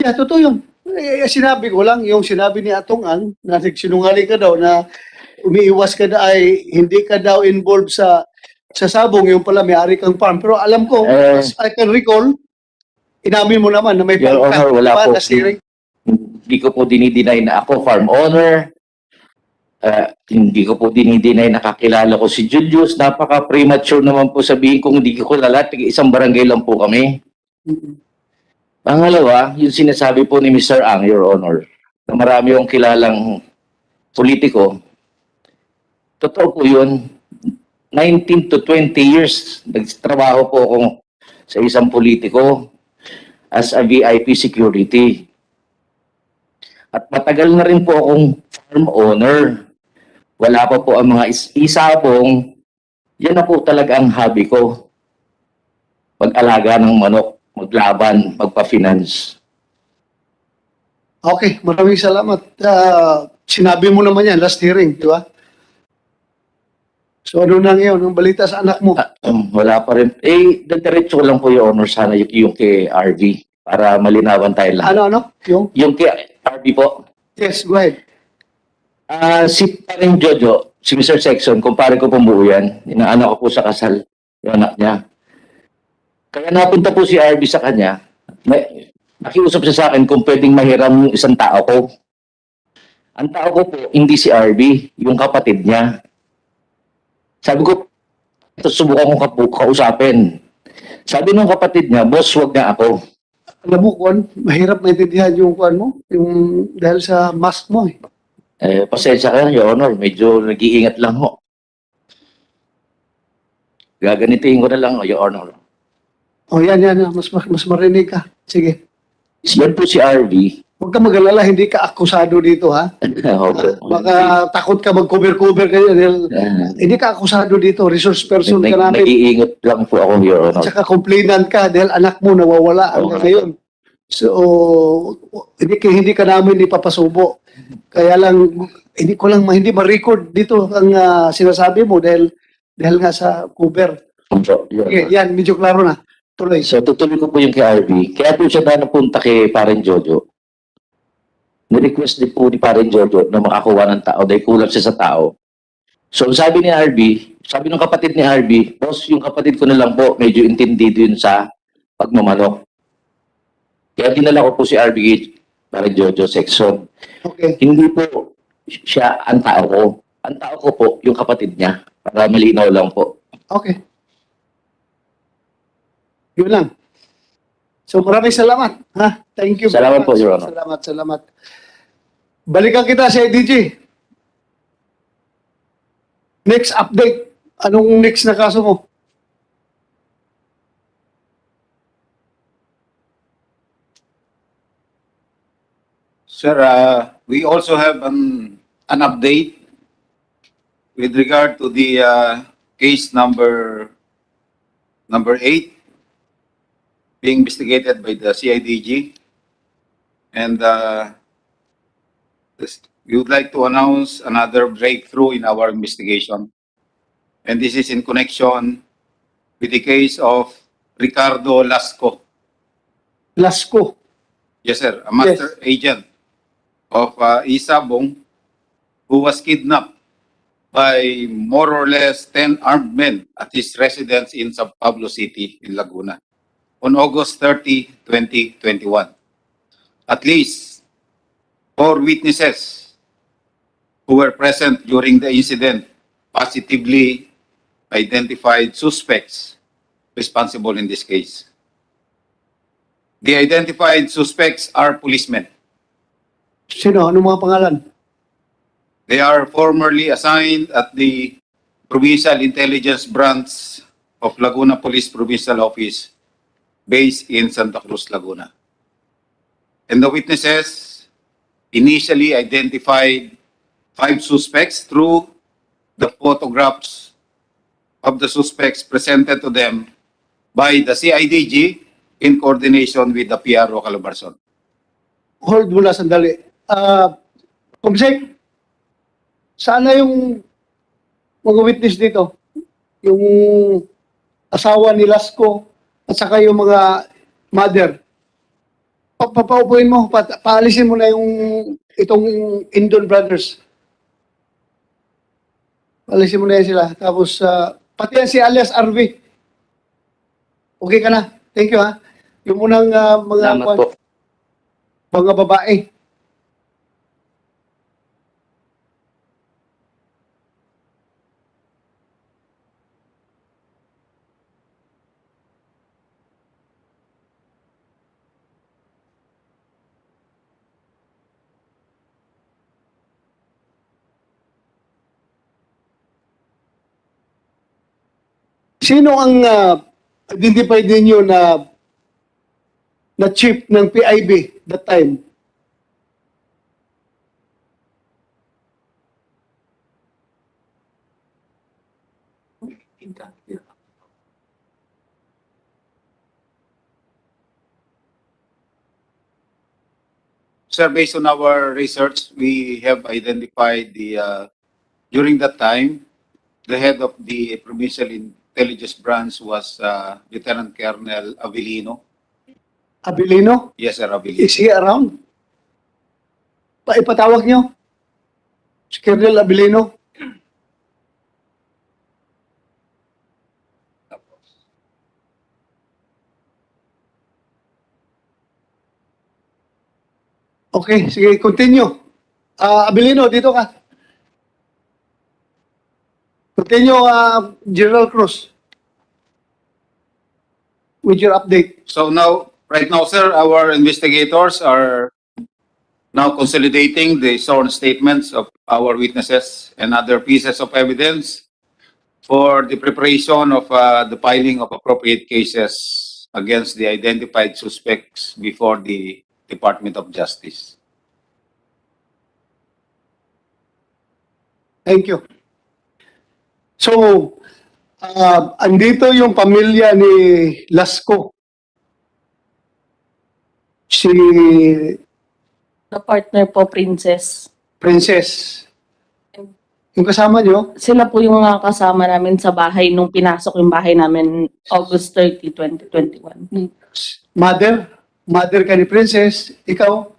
Yeah, totoo yun. Sinabi ko lang, yung sinabi ni Atong Ang, na nagsinungaling ka daw, na umiiwas ka na ay hindi ka daw involved sa sabong, yung pala may-ari kang farm. Pero alam ko, as I can recall, inamin mo naman na may Your farm ka. Honor, wala Diba? po. Na steering. Hindi ko po dinideny na ako farm owner. Hindi ko po dinideny na kakilala ko si Julius. Napaka-premature naman po sabihin kung hindi ko kilala. Isang barangay lang po kami. Pangalawa, yung sinasabi po ni Mr. Ang, Your Honor, na marami yung kilalang politiko. Totoo po yun. 19 to 20 years, nagtrabaho po ako sa isang politiko as a VIP security. At matagal na rin po akong farm owner. Wala pa po ang mga isabong Yan na po talaga ang hobby ko. Mag-alaga ng manok, maglaban, magpa-finance. Okay, maraming salamat. Sinabi mo naman yan, last hearing, di ba? So ano na ngayon, ang balita sa anak mo? Wala pa rin. Diretso ko lang po, Your Honor, sana yung kay RV para malinawan tayo lahat. Ano? Yung kay RV po, Yes, go ahead. si paring Jojo, si Mr. Sexton, kumpare ko pumuo yan, inaanak ko po sa kasal, yung anak niya. Kaya napunta po si RV sa kanya, nakiusap siya sa akin kung pwedeng mahiram yung isang tao ko. Ang tao ko po, hindi si RV, yung kapatid niya. Sabi ko, ito subukan ko kausapin. Sabi ng kapatid niya, boss, wag na ako. Alam mo, Kwan, mahirap maintindihan yung Kwan mo, yung dahil sa mask mo eh. Pasensya ka, Your Honor, medyo nag-iingat lang ho. Gaganitiin ko na lang, Your Honor. Oh, yan. Mas marinig ka. Sige. Yan po si RV. Huwag ka mag-alala, hindi ka akusado dito, ha? Opo. Baka takot ka mag-cover-cover kayo. Dahil hindi ka akusado dito. Resource person ka namin. Nag-iingat lang po ako, Your Honor. Tsaka complainant ka dahil anak mo nawawala hanggang ngayon. So, hindi ka namin ipapasubo. Kaya lang, hindi ma-record dito ang sinasabi mo dahil nga sa cover. Opo, Your Okay, Honor. yan, medyo klaro na. Tuloy. So, tutuloy ko po yung kay RV. Kaya po siya na napunta kay Paren Jojo. Ni-request din po ni Paren Jojo na makakuha ng tao dahil kulang siya sa tao. So, sabi ni RV, sabi ng kapatid ni RV, boss, yung kapatid ko na lang po, medyo intindido yun sa pagmamanok. Kaya dinala ko po si RV Paren Jojo section. Okay. Hindi po siya ang tao ko. Ang tao ko po, yung kapatid niya. Para malinaw lang po. Okay. Yun lang. So maraming salamat. Ha? Thank you. very Salamat po, much. Your Honor. Salamat. Balikan kita sa IDG. Next update. Anong next na kaso mo? Sir, we also have an update with regard to the case number 8 being investigated by the CIDG. And we would like to announce another breakthrough in our investigation. And this is in connection with the case of Ricardo Lasco. Lasco. Yes, sir. A master agent of Isabong who was kidnapped by more or less 10 armed men at his residence in San Pablo City in Laguna on August 30, 2021. At least 4 witnesses who were present during the incident positively identified suspects responsible in this case. The identified suspects are policemen. Sino? Anong mga pangalan? They are formerly assigned at the Provincial Intelligence Branch of Laguna Police Provincial Office based in Santa Cruz, Laguna. And the witnesses initially identified 5 suspects through the photographs of the suspects presented to them by the CIDG in coordination with the PRO Calabarzon. Hold muna sandali. Kumsek, sana yung mga witness dito, yung asawa ni Lasco at saka yung mga mother. Papaupuin mo, paalisin mo na yung itong Indon Brothers. Paalisin mo na yan sila. Tapos, pati yan si alias RV. Okay ka na? Thank you, ha? Yung munang Salamat po. mga babae. Sino ang identified ninyo na chief ng PIB that time? Sir, based on our research, we have identified during that time, the head of the Provincial Intelligence Branch was Lieutenant Colonel Avellino. Abilino, Yes, sir, Avellino. is he around? Ipatawag niyo. Si Colonel Abilino. Okay, sige, continue. Abilino, dito ka. Continue, General Cruz. With your update. So now, right now, sir, our investigators are now consolidating the sworn statements of our witnesses and other pieces of evidence for the preparation of the filing of appropriate cases against the identified suspects before the Department of Justice. Thank you. So, andito yung pamilya ni Lasco. Si Na partner po, Princess. Princess. Yung kasama nyo, Sila po yung mga kasama namin sa bahay nung pinasok yung bahay namin August 30, 2021. mother ka ni Princess, ikaw,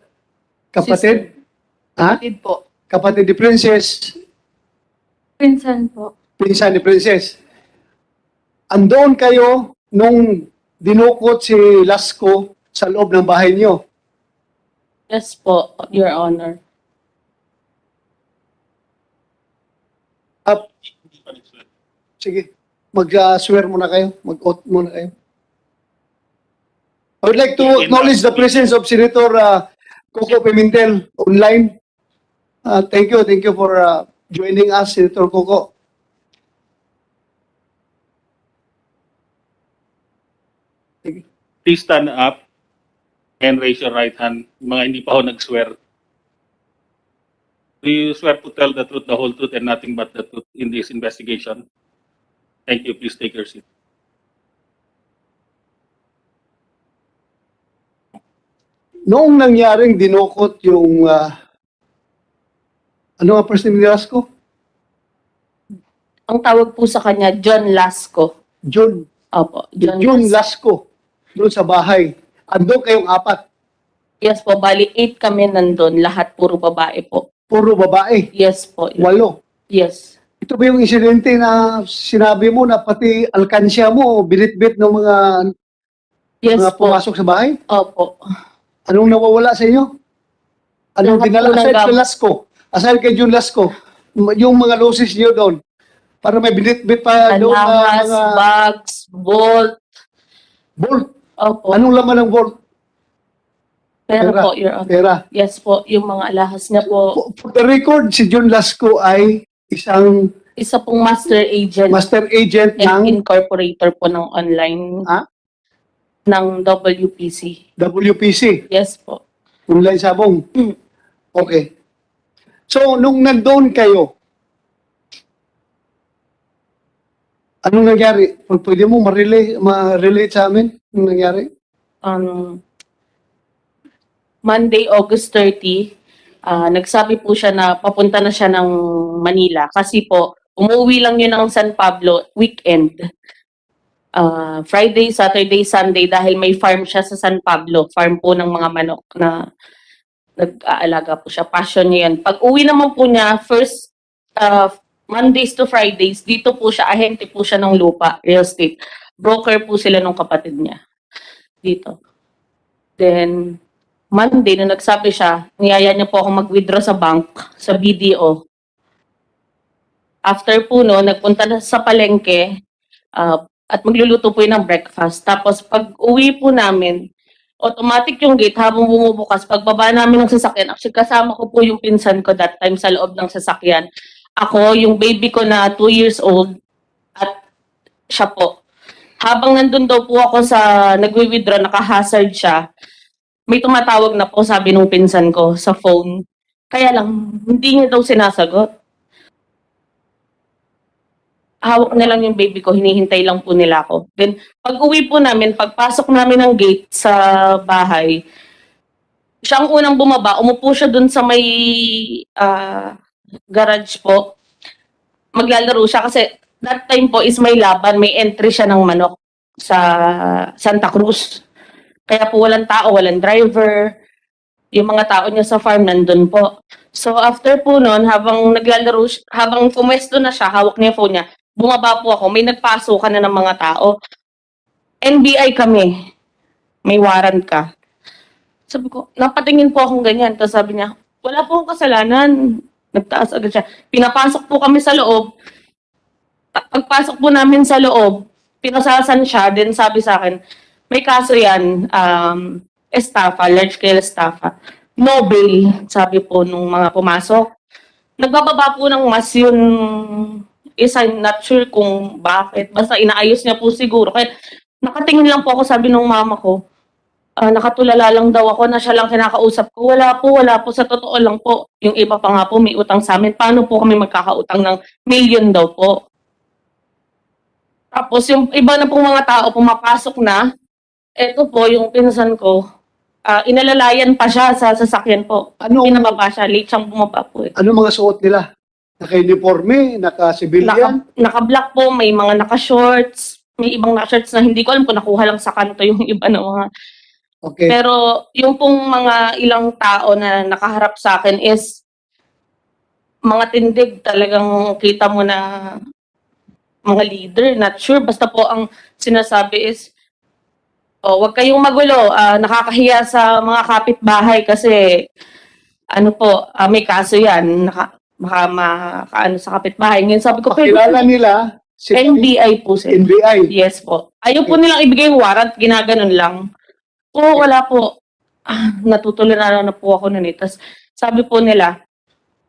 kapatid? Ha? Kapatid po. Kapatid ni Princess, Pinsan po. pinsan ni Princess. Andoon kayo nung dinukot si Lasco sa loob ng bahay niyo. Yes po, Your Honor. Sige, mag-swear muna kayo, mag-oath muna kayo. I would like to acknowledge the presence of Senator Coco Pimentel online. Thank you for joining us, Senator Coco. Please stand up and raise your right hand. Mga hindi pa ho nag-swear. Do you swear to tell the truth, the whole truth, and nothing but the truth in this investigation? Thank you. Please take your seat. Noong nangyaring dinukot yung, ano nga first name ni Lasco? Ang tawag po sa kanya, John Lasco. John. Opo, John Lasco. Doon sa bahay. Andun kayong apat. Yes po, bali 8 kami nandun. Lahat puro babae po. Puro babae. Yes po. 8. Yes. Ito ba yung insidente na sinabi mo na pati alkansya mo, binitbit ng mga, Yes mga po. pumasok sa bahay? Opo. Anong nawawala sa inyo? Anong Lahat dinala po ng aside kay gamit. Lasco? Aside kay John Lasco, yung mga losses niyo doon, para may binitbit pa doon na Alahas, mga bags, bolt. bolt. Opo. Anong laman ng bolt? Pero Pera. po, Your Honor. Pera. Yes po, yung mga alahas niya po. For the record, si John Lasco ay isang Isa pong master agent master agent and ng incorporator po ng online ng WPC. WPC, Yes po. Online Sabong. Okay. So, nung nandoon kayo, anong nangyari? Pwede mo ma-relate sa amin? Anong nangyari? Monday, August 30, nagsabi po siya na papunta na siya ng Manila kasi po, umuwi lang yun ng San Pablo weekend. Friday, Saturday, Sunday dahil may farm siya sa San Pablo. Farm po ng mga manok na nag-aalaga po siya. Passion niya yan. Pag uwi naman po niya, first Mondays to Fridays, dito po siya, ahente po siya ng lupa, real estate. Broker po sila ng kapatid niya. Dito. Then, Monday, nung nagsabi siya, niyaya niya po ako mag-withdraw sa bank, sa BDO. After po no, nagpunta na sa palengke at magluluto po yun ng breakfast. Tapos pag uwi po namin, automatic yung gate habang bumubukas. Pagbaba namin ng sasakyan, actually kasama ko po yung pinsan ko that time sa loob ng sasakyan. Ako, yung baby ko na 2 years old at siya po. Habang nandun daw po ako sa nagwi-withdraw, naka-hazard siya, may tumatawag na po, sabi nung pinsan ko sa phone. Kaya lang, hindi niya daw sinasagot. hawak na lang yung baby ko, hinihintay lang po nila ako. Then, pag uwi po namin, pagpasok namin ng gate sa bahay, siya ang unang bumaba, umupo siya dun sa may garage po. Maglalaro siya kasi that time po is may laban, may entry siya ng manok sa Santa Cruz. Kaya po walang tao, walang driver. Yung mga tao niya sa farm nandun po. So after po nun, habang naglalaro, habang pumwesto na siya, hawak niya yung phone niya, bumaba po ako, may nagpasukan na ng mga tao. NBI kami, may warrant ka. Sabi ko, napatingin po akong ganyan. Tapos sabi niya, wala po akong kasalanan. Nagtaas agad siya. Pinapasok po kami sa loob. Pagpasok po namin sa loob, pinasasan siya. Then sabi sa akin, may kaso yan, estafa, large-scale estafa. No bail, sabi po nung mga pumasok. Nagbababa po ng mas yun, is I'm not sure kung bakit. Basta inaayos niya po siguro. Kaya nakatingin lang po ako, sabi nung mama ko, nakatulala lang daw ako na siya lang kinakausap ko. Wala po. Sa totoo lang po. Yung iba pa nga po may utang sa amin. Paano po kami magkakautang ng million daw po? Tapos yung iba na pong mga tao pumapasok na, eto po yung pinsan ko, inalalayan pa siya sa sasakyan po. Pinababa siya, late siyang bumaba po. Ano mga suot nila? Naka-uniforme, naka-civilian? Naka-black po, may mga naka-shorts, may ibang naka-shorts na hindi ko alam kung nakuha lang sa kanto yung iba ng mga. Okay. Pero yung pong mga ilang tao na nakaharap sa akin is mga tindig, talagang kita mo na mga leader, not sure. Basta po ang sinasabi is, wag kayong magulo, nakakahiya sa mga kapitbahay kasi may kaso yan, baka makaano sa kapitbahay. Ngayon sabi ko, Pakilala nila si NBI po sir. NBI. Yes po. Ayaw po nilang ibigay yung warrant, ginaganon lang. Wala po. Natutuloy na po ako nun eh. Tas sabi po nila,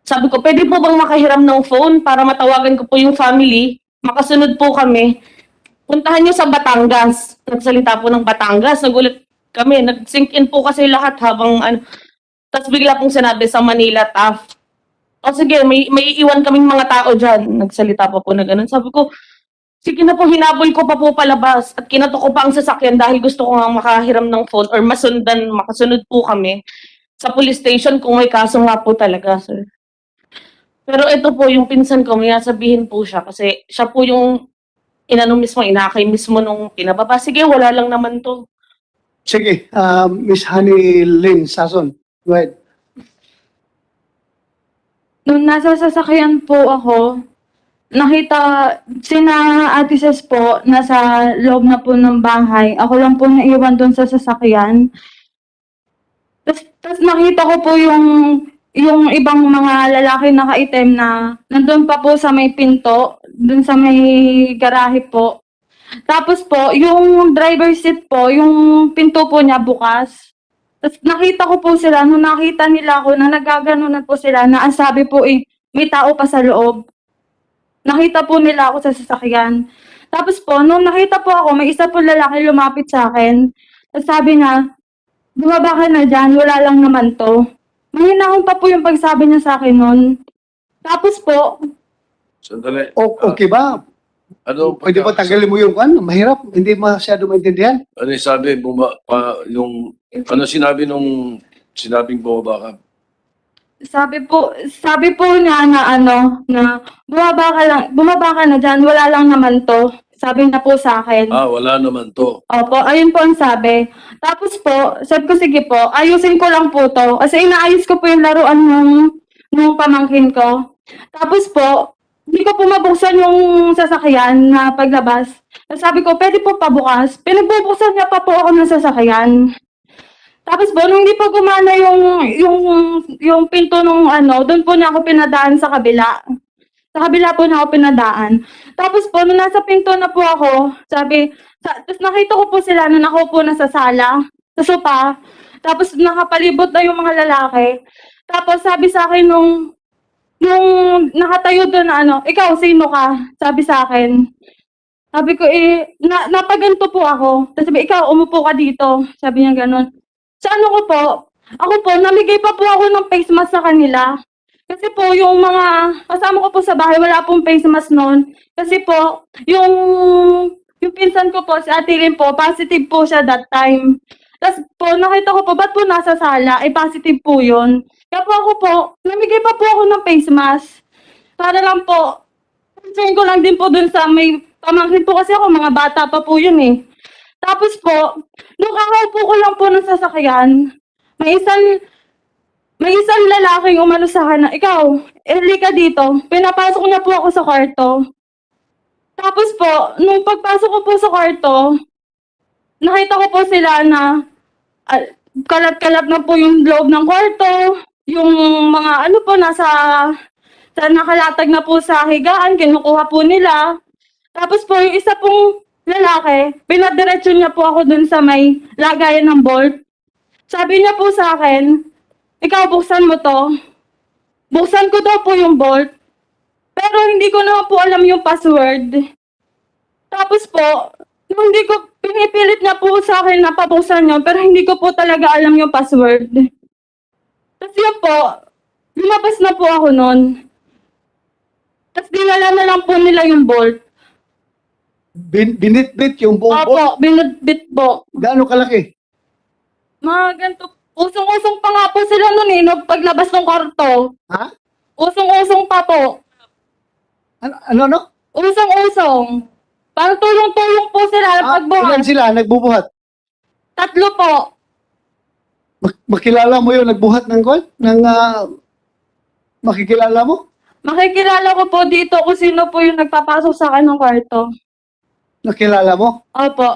sabi ko, pwede po bang makahiram ng phone para matawagan ko po yung family? Makasunod po kami. Puntahan niyo sa Batangas. Nagsalita po ng Batangas. Nagulat kami. Nag-sync in po kasi lahat habang Tapos bigla pong sinabi sa Manila, TAF. O sige, may iiwan kaming mga tao dyan. Nagsalita pa po na ganun. Sabi ko, sige na po, hinabol ko pa po palabas. At kinato ko pa ang sasakyan dahil gusto ko nga makahiram ng phone or makasunod po kami sa police station kung may kaso nga po talaga, sir. Pero ito po, yung pinsan ko, may sabihin po siya kasi siya po yung inakay mismo nung pinababa. Sige, wala lang naman to. Sige, Miss Honey Lynn Sason. Go ahead. Nung nasa sasakyan po ako, nakita sina Ate Ses po nasa loob na po ng bahay. Ako lang po naiwan doon sa sasakyan. Tapos nakita ko po yung ibang mga lalaki nakaitim na nandun pa po sa may pinto, dun sa may garahe po. Tapos po, yung driver seat po, yung pinto po niya bukas. Tapos nakita ko po sila, nung nakita nila ako na nagaganunan po sila, na ang sabi po may tao pa sa loob. Nakita po nila ako sa sasakyan. Tapos po, nung nakita po ako, may isa po lalaki lumapit sa akin. Tapos sabi niya, bumaba ka na dyan, wala lang naman to. Mahinahon pa po yung pagsabi niya sa akin nun. Tapos po, Sandali. Okay ba? Pwede ba tanggalin mo yung mahirap, hindi masyado maintindihan. Ano yung sabi, ano sinabi nung sinabing bumaba ka? sabi po niya na na bumaba ka na dyan, wala lang naman to. Sabi na po sa akin. Wala naman to. Opo, ayun po ang sabi. Tapos po, sabi ko, sige po, ayusin ko lang po to. Kasi inaayos ko po yung laruan nung pamangkin ko. Tapos po, hindi ko po mabuksan yung sasakyan na paglabas. Sabi ko, pwede po pabukas. Pinagbubuksan niya pa po ako ng sasakyan. Tapos po, nung hindi pa gumana yung pinto nung doon po niya ako pinadaan sa kabila. Sa kabila po na ako pinadaan. Tapos po, nung nasa pinto na po ako, tapos nakita ko po sila na nakaupo na sa sala, sa sopa. Tapos nakapalibot na yung mga lalaki. Tapos sabi sa akin nung nakatayo doon na ikaw, sino ka? Sabi sa akin. Sabi ko, napaganto po ako. Tapos sabi, ikaw, umupo ka dito. Sabi niya ganun. Sa ako po, namigay pa po ako ng face mask sa kanila. Kasi po, yung mga kasama ko po sa bahay, wala pong face mask noon. Kasi po, yung pinsan ko po, si Ate Lynn po, positive po siya that time. Tapos po, nakita ko po, ba't po nasa sala? Eh, positive po yun. Kaya po ako po, namigay pa po ako ng face mask. Para lang po, concern ko lang din po dun sa may pamangkin po kasi ako, mga bata pa po yun eh. Tapos po, nung kakaupo ko lang po ng sasakyan, may isang lalaking umano sa akin na, ikaw, ka dito. Pinapasok niya po ako sa kwarto. Tapos po, nung pagpasok ko po sa kwarto, nakita ko po sila na kalat-kalat na po yung loob ng kwarto. Yung mga ano po, nakalatag na po sa higaan, kinukuha po nila. Tapos po, yung isa pong lalaki, pinadiretso niya po ako dun sa may lagayan ng bolt. Sabi niya po sa akin, ikaw, buksan mo to. Buksan ko daw po yung bolt. Pero hindi ko naman po alam yung password. Tapos po, nung hindi ko, pinipilit niya po sa akin na pabuksan niyo, pero hindi ko po talaga alam yung password. Tapos yun po, lumabas na po ako nun. Tapos dinala na lang po nila yung bolt. Binitbit yung buong bolt. Opo, binutbit po. Gaano kalaki? Mga ganito, usong-usong pa nga po sila nun eh, nung paglabas ng kwarto. Ha? Usong-usong pa po. Ano? Usong-usong. Parang tulong-tulong po sila Ilan pagbuhat. sila nagbubuhat? 3 po. Makilala mo yung nagbuhat ng kwan? Makikilala mo? Makikilala ko po dito kung sino po yung nagpapasok sa akin ng kwarto. Nakilala mo? Opo.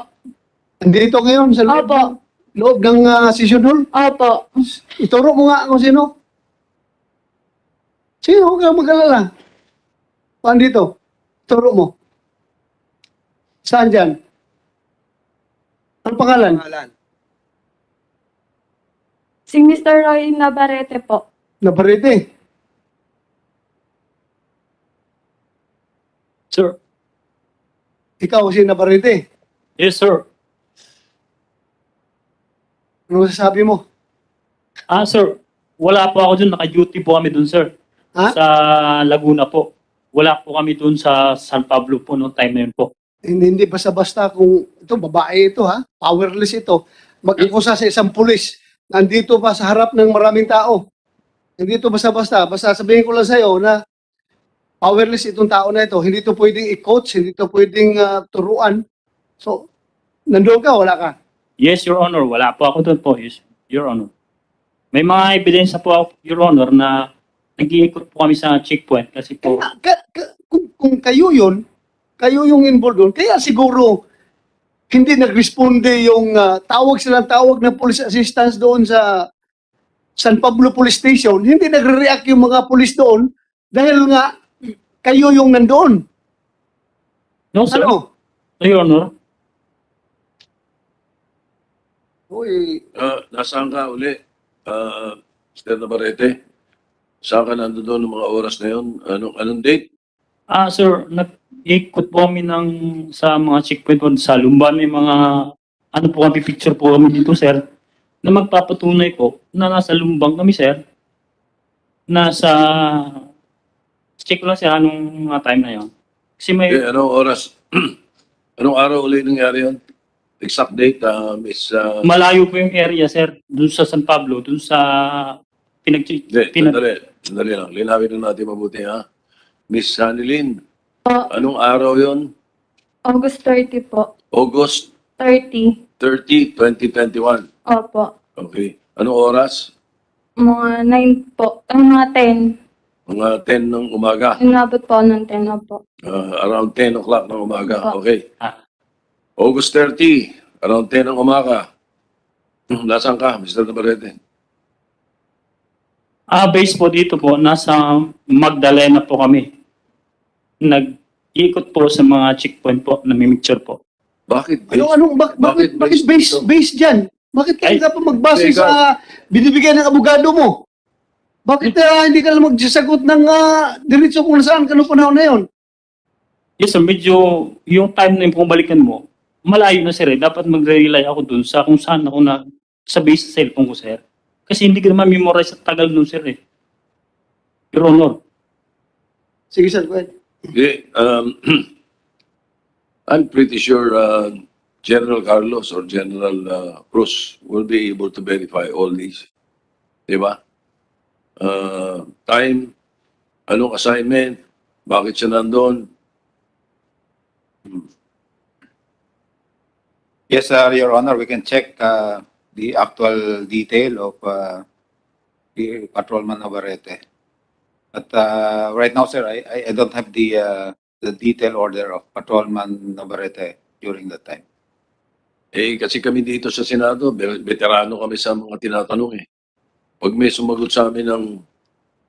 Andito ngayon sa Opo. loob ng session hall? Opo. Ituro mo nga kung sino. Sino? Huwag kang mag-alala. Paano dito? Ituro mo. Saan dyan? Ang pangalan? Si Mr. Roy Navarrete po. Nabarete. Sir. Ikaw si Nabarete. Yes, sir. Ano sasabi mo? Sir, wala po ako dun. Naka-duty po kami dun, sir. Ha? Sa Laguna po. Wala po kami dun sa San Pablo po noong time na yun po. Hindi basta-basta kung ito, babae ito ha, powerless ito. Mag-akusa sa isang pulis, nandito pa sa harap ng maraming tao. Hindi ito basta-basta. Basta sabihin ko lang sa'yo na powerless itong tao na ito. Hindi ito pwedeng i-coach, hindi ito pwedeng turuan. So, nandoon ka, wala ka. Yes, Your Honor. Wala po ako doon po. Yes, Your Honor. May mga ebidensya po ako, Your Honor, na nag-iikot po kami sa checkpoint kasi po. Kung kayo yun, kayo yung involved doon, kaya siguro hindi nag-responde yung tawag ng police assistance doon sa San Pablo Police Station. Hindi nagre-react yung mga police doon dahil nga kayo yung nandoon. No, sir. Ano? No, Your Honor. Uy, Nasaan ka uli? Mr. Navarrete? Saan ka nandun ng mga oras na yun? Anong date? Sir, nag-ikot po kami sa mga checkpoint po sa Lumban. May mga, po kami, picture po kami dito, sir, na magpapatunay po na nasa Lumbang kami, sir. Check ko lang sir, anong mga time na yun. Kasi may, Anong oras? Anong araw uli nangyari yun? Exact date, Miss... malayo po yung area, sir, dun sa San Pablo, dun sa Sandali lang. Linawin na natin mabuti, ha? Miss Sanilin, anong araw yon? August 30 po. August 30. 30, 2021. Opo. Okay. Anong oras? Mga 9 po. Mga 10. Mga 10 ng umaga. Inabot po ng 10 na po. Around 10 o'clock ng umaga. Opo. Okay. August 30, around 10 ng umaga. Nasaan ka, Mr. Navarrete? Base po dito po, nasa Magdalena po kami. Nag-ikot po sa mga checkpoint po, namimicture po. Bakit base? bakit base dyan? Bakit ka pa magbase Ikaw. sa binibigay ng abogado mo? Bakit hindi ka lang magsasagot ng diretso kung nasaan ka nung panahon na yun? Yes sir, medyo yung time na yung pumabalikan mo, malayo na sir eh. Dapat magre-rely ako dun sa kung saan ako sa base sa cellphone ko sir. Kasi hindi ko naman memorize sa tagal dun sir eh. Your Honor. Sige, sir. Go ahead. Okay, I'm pretty sure General Carlos or General Cruz will be able to verify all these. Di ba? Time, anong assignment, bakit siya nandun? Yes, Your Honor, we can check the actual detail of the Patrolman Navarrete. But right now, sir, I don't have the detail order of Patrolman Navarrete during that time. Eh, kasi kami dito sa Senado, veterano kami sa mga tinatanong eh. Pag may sumagot sa amin ng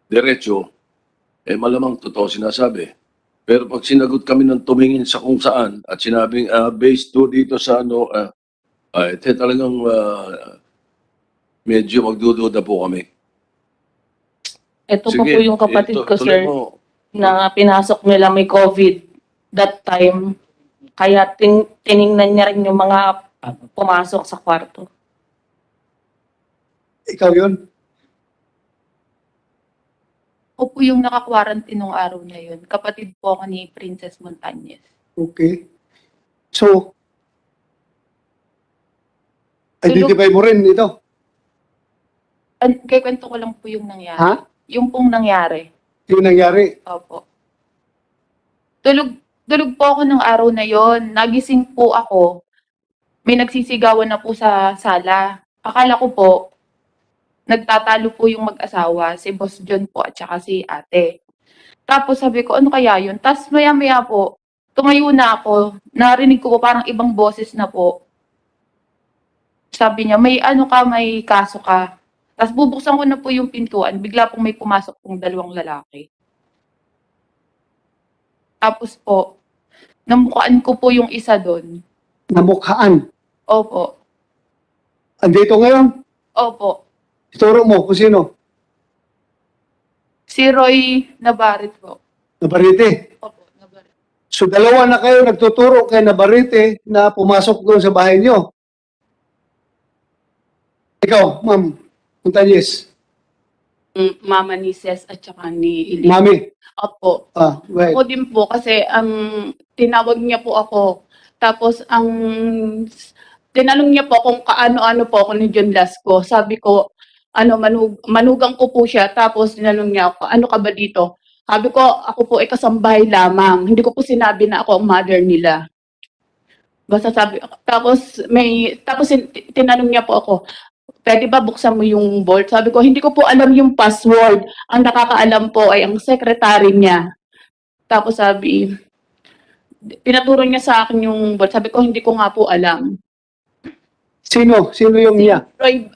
diretso, eh malamang totoo sinasabi. Pero pag sinagot kami ng tumingin sa kung saan at sinabing based to dito sa ano, ito talagang medyo magdududa po kami. Ito pa Sige, po yung kapatid ko, tuloy sir, mo. na pinasok nila may COVID that time. Kaya tiningnan niya rin yung mga pumasok sa kwarto. Ikaw yun? Ako po yung naka-quarantine nung araw na yun. Kapatid po ako ni Princess Montañez. Okay. So, identify mo rin ito. Kaya kwento ko lang po yung nangyari. Ha? Yung pong nangyari. Yung nangyari. Opo. Tulog po ako ng araw na yon. Nagising po ako. May nagsisigawan na po sa sala. Akala ko po, nagtatalo po yung mag-asawa, si Boss John po at saka si ate. Tapos sabi ko, ano kaya yun? Tapos maya-maya po, tumayo na ako. Narinig ko po parang ibang boses na po. Sabi niya, may ano ka, may kaso ka. Tapos bubuksan ko na po yung pintuan. Bigla pong may pumasok pong dalawang lalaki. Tapos po, namukhaan ko po yung isa doon. Namukhaan. Opo. Andito ngayon. Opo. Ituro mo kung sino. Si Roy Navarrete po. Nabarite. Opo, Navarrete. So dalawa na kayo nagtuturo kay Nabarite na pumasok doon sa bahay niyo. Ikaw, Ma'am Montañez. Mama ni Ces at saka ni Ili. Mami. Opo. Right. Ako din po kasi tinawag niya po ako. Tapos tinanong niya po kung kaano-ano po ako ni John Lasco. Sabi ko, manugang ko po siya. Tapos tinanong niya ako, ano ka ba dito? Sabi ko, ako po ay kasambahay lamang. Hindi ko po sinabi na ako ang mother nila. Basta sabi, tapos tinanong niya po ako, pwede ba buksan mo yung vault? Sabi ko, hindi ko po alam yung password. Ang nakakaalam po ay ang secretary niya. Tapos sabi, pinaturo niya sa akin yung vault. Sabi ko, hindi ko nga po alam. Sino? Sino yung niya? Roy,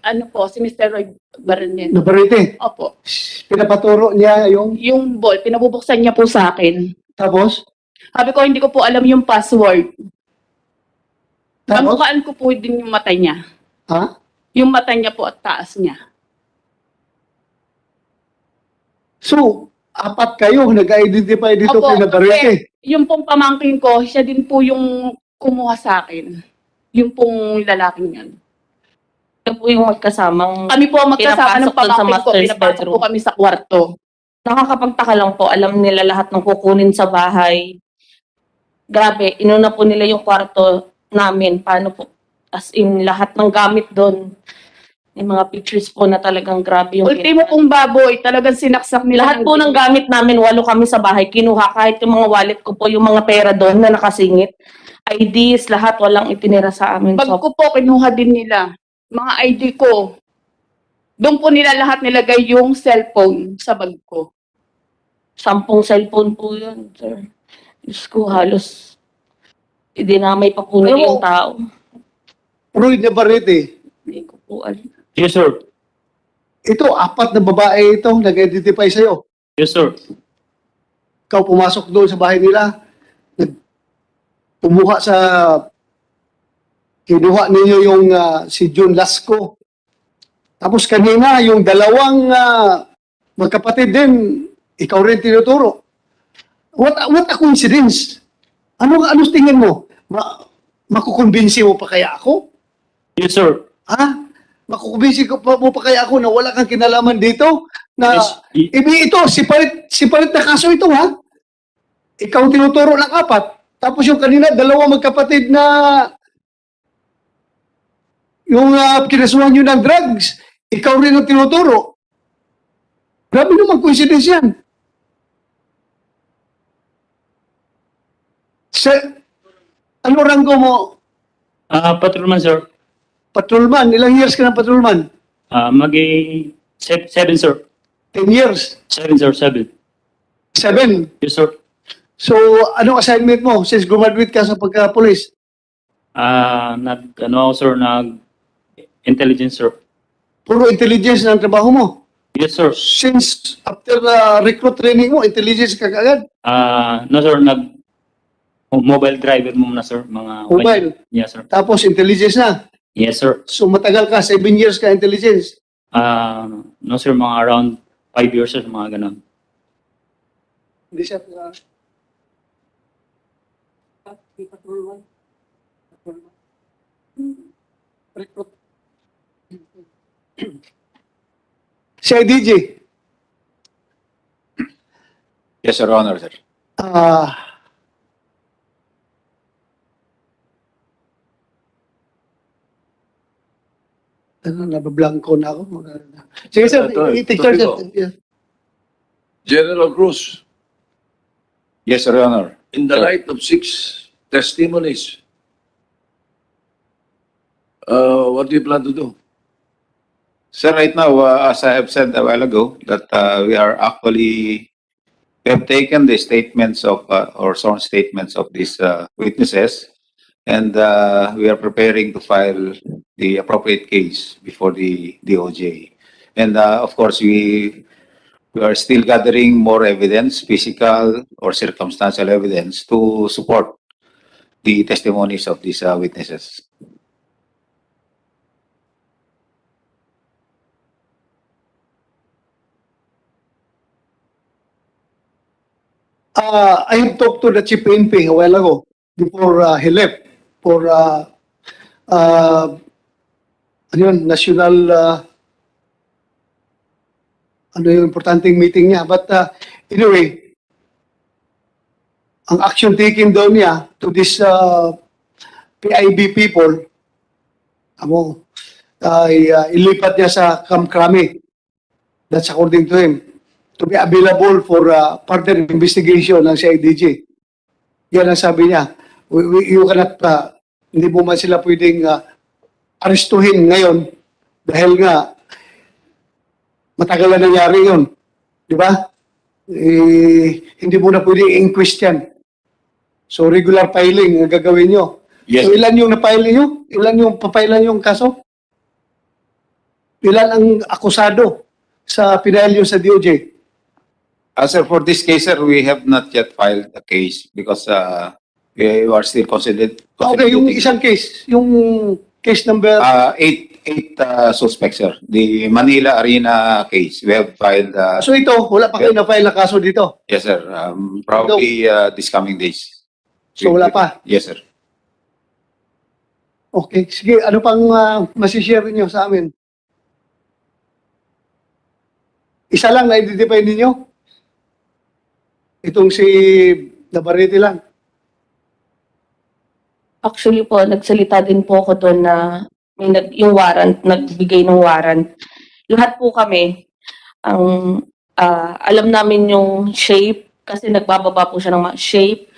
si Mr. Roy Barrenes. Nabarite. Opo. Pinapaturo niya yung... Yung vault, pinabubuksan niya po sa akin. Tapos? Sabi ko, hindi ko po alam yung password. Tapos? Namukaan ko po din yung mata niya. Ha? Yung mata niya po at taas niya. So, apat kayo nag-identify dito Opo, kay Nabarite. Yung pong pamangkin ko, siya din po yung kumuha sa akin. Yung pong lalaking yan. Ito po yung magkasamang Kami po ang magkasama ng pinapasok dun sa pamangkin ko. master's Pinapasok bedroom. po kami sa kwarto. Nakakapagtaka lang po, alam nila lahat ng kukunin sa bahay. Grabe, inuna po nila yung kwarto namin. Paano po? As in, lahat ng gamit doon. Yung mga pictures po na talagang grabe yung... Ultimo pong baboy, talagang sinaksak nila. Lahat po ng gamit namin, 8 kami sa bahay, kinuha kahit yung mga wallet ko po, yung mga pera doon na nakasingit. IDs, lahat walang itinira sa amin. Bag ko po, kinuha din nila. Mga ID ko. Doon po nila lahat nilagay yung cellphone sa bag ko. 10 cellphone po yun, sir. Diyos ko, halos idinamay pa po nila yung tao. Roy Nabarite. Hindi ko po alam. Yes, sir. Ito, apat na babae ito nag-identify sa'yo. Yes, sir. Ikaw pumasok doon sa bahay nila. Pumuha sa... Kinuha ninyo yung si John Lasco. Tapos kanina, yung dalawang magkapatid din, ikaw rin tinuturo. What a coincidence. Ano tingin mo? Makukumbinsi mo pa kaya ako? Yes, sir. Ha? Makukumbinsi mo pa kaya ako na wala kang kinalaman dito? Na, Yes, ito, sipalit na kaso ito, ha? Ikaw tinuturo ng 4. Tapos yung kanina, 2 magkapatid na yung kinasuhan nyo ng drugs, ikaw rin ang tinuturo. Grabe naman coincidence yan. Ano ranggo mo? patrolman, sir. Patrolman. Ilang years ka ng patrolman? Seven, sir. 10 years. 7, sir. 7. 7. Yes, sir. So, anong assignment mo since graduate ka sa pagka-police? Intelligence, sir. Puro intelligence ng trabaho mo. Yes, sir. Since after recruit training mo, intelligence ka agad? No, sir. Mobile driver muna, sir. Mobile? Yes, sir. Tapos intelligence na. Yes, sir. So, matagal ka, 7 years ka intelligence. No, sir. Mga around 5 years, sir. Mga ganun. Hindi siya. Recruit. Si IDJ. Yes, Your Honor, sir. Nabablanko na ako. Sige, sir. Take charge. Yeah. General Cruz, Yes, Your Honor. in the light of 6 testimonies, what do you plan to do? Sir, right now, as I have said a while ago, that we have taken the statements of, or sworn statements of these witnesses, and we are preparing to file the appropriate case before the DOJ. And of course, we are still gathering more evidence, physical or circumstantial evidence, to support the testimonies of these witnesses. I have talked to the Chief PNP a while ago before he left for national yung importanteng meeting niya. But anyway, ang action taken daw niya to this PIB people, ilipat niya sa Camp Crame. That's according to him, to be available for further investigation ng CIDG. Yan ang sabi niya. You cannot, hindi mo man sila pwedeng arestuhin ngayon dahil nga matagal na nangyari yun. Di ba? Hindi mo na pwedeng inquest yan. So regular filing ang gagawin nyo. Yes. So ilan yung na-file nyo? Ilan yung papailan yung kaso? Ilan ang akusado sa pinahil nyo sa DOJ? Sir, for this case, sir, we have not yet filed a case because we are still considered. Okay, yung isang case, yung case number... Eight suspects, sir. The Manila Arena case, we have filed. So ito, wala pa kayo na-file na kaso dito? Yes, sir. Probably this coming days. So wala pa? Yes, sir. Okay, sige, ano pang masishare niyo sa amin? Isa lang na-identify ninyo? Itong si Navarrete lang? Actually po, nagsalita din po ako doon na yung warrant, nagbigay ng warrant. Lahat po kami, alam namin yung shape, kasi nagbababa po siya ng shape,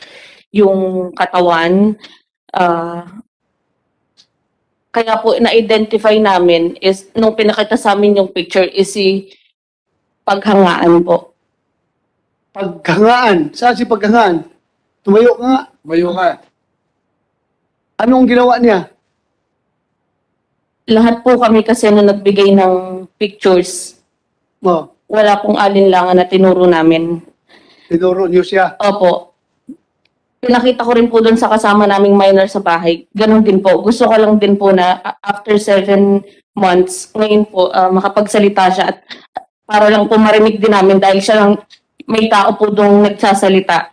yung katawan. Kaya po, na-identify namin is, nung pinakita sa amin yung picture, is si Paghangaan po. Paghangaan? Saan si Paghangaan? Tumayo ka nga. Tumayo ka. Anong ginawa niya? Lahat po kami kasi nung nagbigay ng pictures, wala pong alinlangan na tinuro namin. Tinuro niyo siya? Opo. Pinakita ko rin po doon sa kasama naming minor sa bahay. Ganon din po. Gusto ko lang din po na after 7 months, ngayon po makapagsalita siya at para lang po marinig din namin dahil siya lang may tao po doon nagsasalita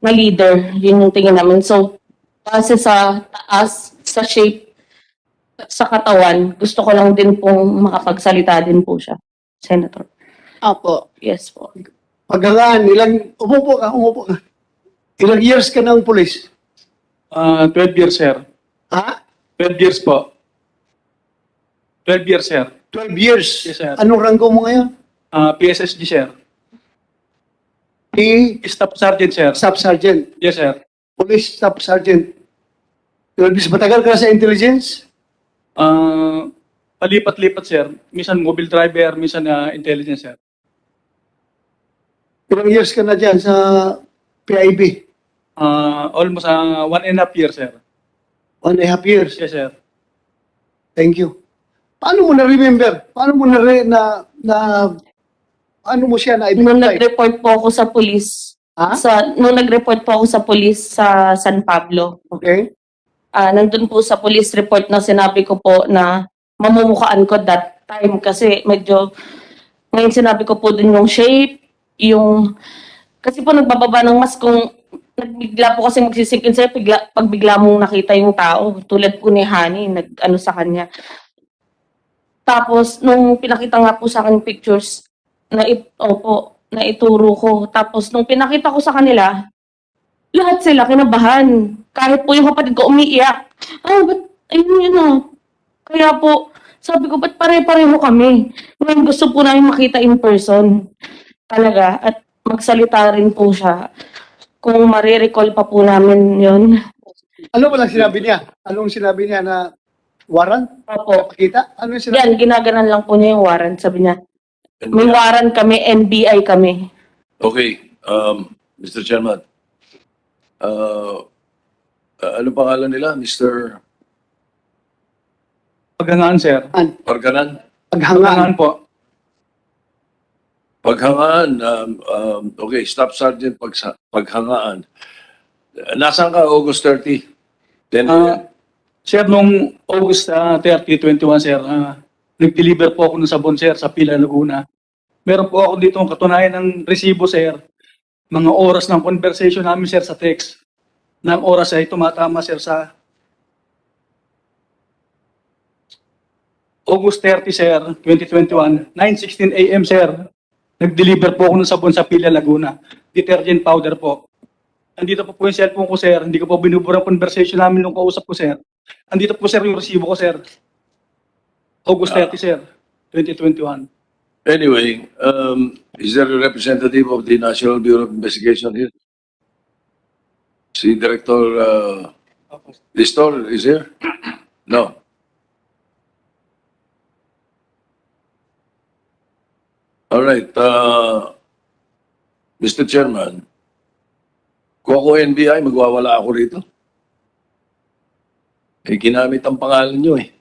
na leader. Yun yung tingin namin. So, kasi sa taas, sa shape, sa katawan, gusto ko lang din pong makapagsalita din po siya, Senator. Opo. Yes po. Paghangaan, umupo ka. Ilang years ka ng pulis? 12 years, sir. Ha? 12 years po. 12 years, sir. 12 years? Yes, sir. Anong ranggo mo ngayon? PSSG, sir. Staff Sergeant, sir. Staff Sergeant. Yes, sir. Police Staff Sergeant. 12 years. Matagal ka na sa intelligence? Palipat-lipat, sir. Minsan mobile driver, minsan intelligence, sir. Ilang years ka na dyan sa PIB? Almost 1.5 years, sir. 1.5 years. Yes, sir. Thank you. Paano mo na-remember? Paano mo paano mo siya Nung na-identify? nag-report po ako sa police, Ha? nung nag-report po ako sa police sa San Pablo, Okay? nandun po sa police report na sinabi ko po na mamumukhaan ko that time kasi medyo, ngayon sinabi ko po dun yung shape, kasi po nagbababa ng mask kung nagbigla po kasi magsisikin sa'yo pag bigla mong nakita yung tao, tulad po ni Honey, nag-ano sa kanya. Tapos, nung pinakita nga po sa akin yung pictures, naituro ko. Tapos, nung pinakita ko sa kanila, lahat sila kinabahan. Kahit po yung kapatid ko umiiyak. Ba't, ayun yun ah. Kaya po, sabi ko, ba't pare-pareho kami? Ngayon gusto po namin makita in person. Talaga. At magsalita rin po siya. Kung marirecall pa po namin yun. Ano ba lang sinabi niya? Anong sinabi niya na warrant? Opo. Kita? Ano yung sinabi? Yan, ginaganan lang po niya yung warrant. Sabi niya, may warrant kami, NBI kami. Okay, Mr. Chairman. Ano pangalan nila? Mr. Paghangaan, sir. Organan? Paghangaan. Po. Paghangaan, okay, Staff Sergeant Paghangaan. Nasaan ka August 30? Then, Sir, nung August 30, 21, sir, nag-deliver po ako ng sabon, sir, sa Pila, Laguna. Meron po ako dito ang katunayan ng resibo, sir. Mga oras ng conversation namin, sir, sa text. Ng oras ay tumatama, sir, sa August 30, sir, 2021, 9:16 a.m., sir. Nag-deliver po ako ng sabon sa Pila, Laguna. Detergent powder po. Andito po yung cellphone ko, sir. Hindi ko po binubura ang conversation namin nung kausap ko, sir. Andito po, sir, yung resibo ko, sir. August 30, sir, 2021. anyway, is there a representative of the National Bureau of Investigation here? Si Director Listor is here? No. All right. Mr. Chairman, kung ako NBI, magwawala ako rito. Eh, ginamit ang pangalan nyo eh.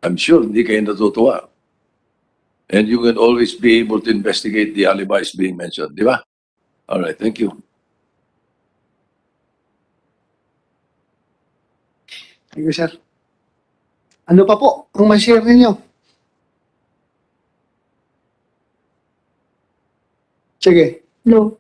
I'm sure hindi kayo natutuwa. And you can always be able to investigate the alibis being mentioned, di ba? All right, thank you. Thank you, sir. Ano pa po ang ma-share ninyo? Sige. Hello.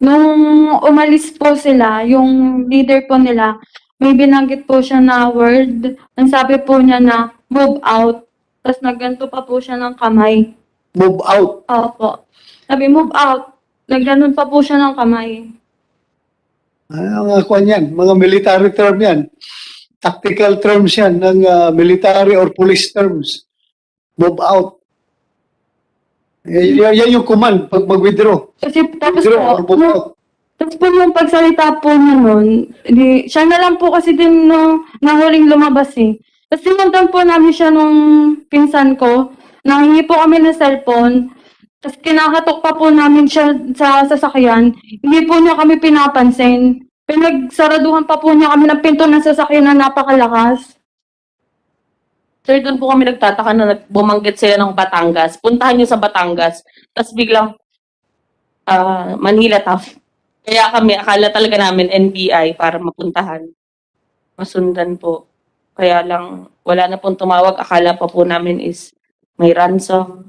Nung umalis po sila, yung leader po nila, may binanggit po siya na word. Ang sabi po niya na move out. Tapos nagganto pa po siya ng kamay. Move out. Opo. Sabi move out. Nagganon pa po siya ng kamay. Mga kwan yan, mga military term yan. Tactical terms yan ng military or police terms. Move out. Yan yung command pag mag-withdraw. Kasi tapos Withdraw or po, move out. tapos po yung pagsalita po niya nun, siya na lang po kasi din na huling lumabas eh. Tapos sinundan po namin siya nung pinsan ko, nahingi po kami ng cellphone, tapos kinakatok pa po namin siya sa sasakyan, hindi po niya kami pinapansin. Pinagsaraduhan pa po niya kami ng pinto ng sasakyan na napakalakas. Sir, doon po kami nagtataka na bumanggit sila ng Batangas. Puntahan niyo sa Batangas. Tapos biglang Manila tough. Kaya kami, akala talaga namin NBI para mapuntahan. Masundan po. Kaya lang, wala na pong tumawag. Akala pa po namin is may ransom.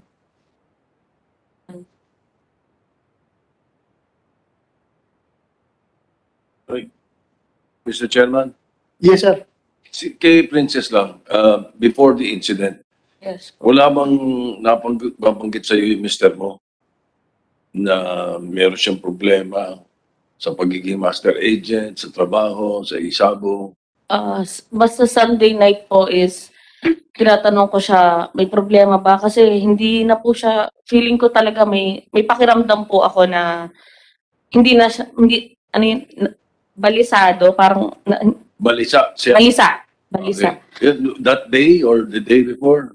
Mr. Chairman, Yes, sir. kay Princess lang, before the incident, Yes po. Wala bang nabanggit sa iyo yung mister mo na meron siyang problema sa pagiging master agent, sa trabaho, sa isabong? Basta Sunday night po is tinatanong ko siya, may problema ba? Kasi hindi na po siya, feeling ko talaga may pakiramdam po ako na hindi na siya, hindi, ano yun, balisado, parang, Balisa siya. balisa. Okay. That day or the day before?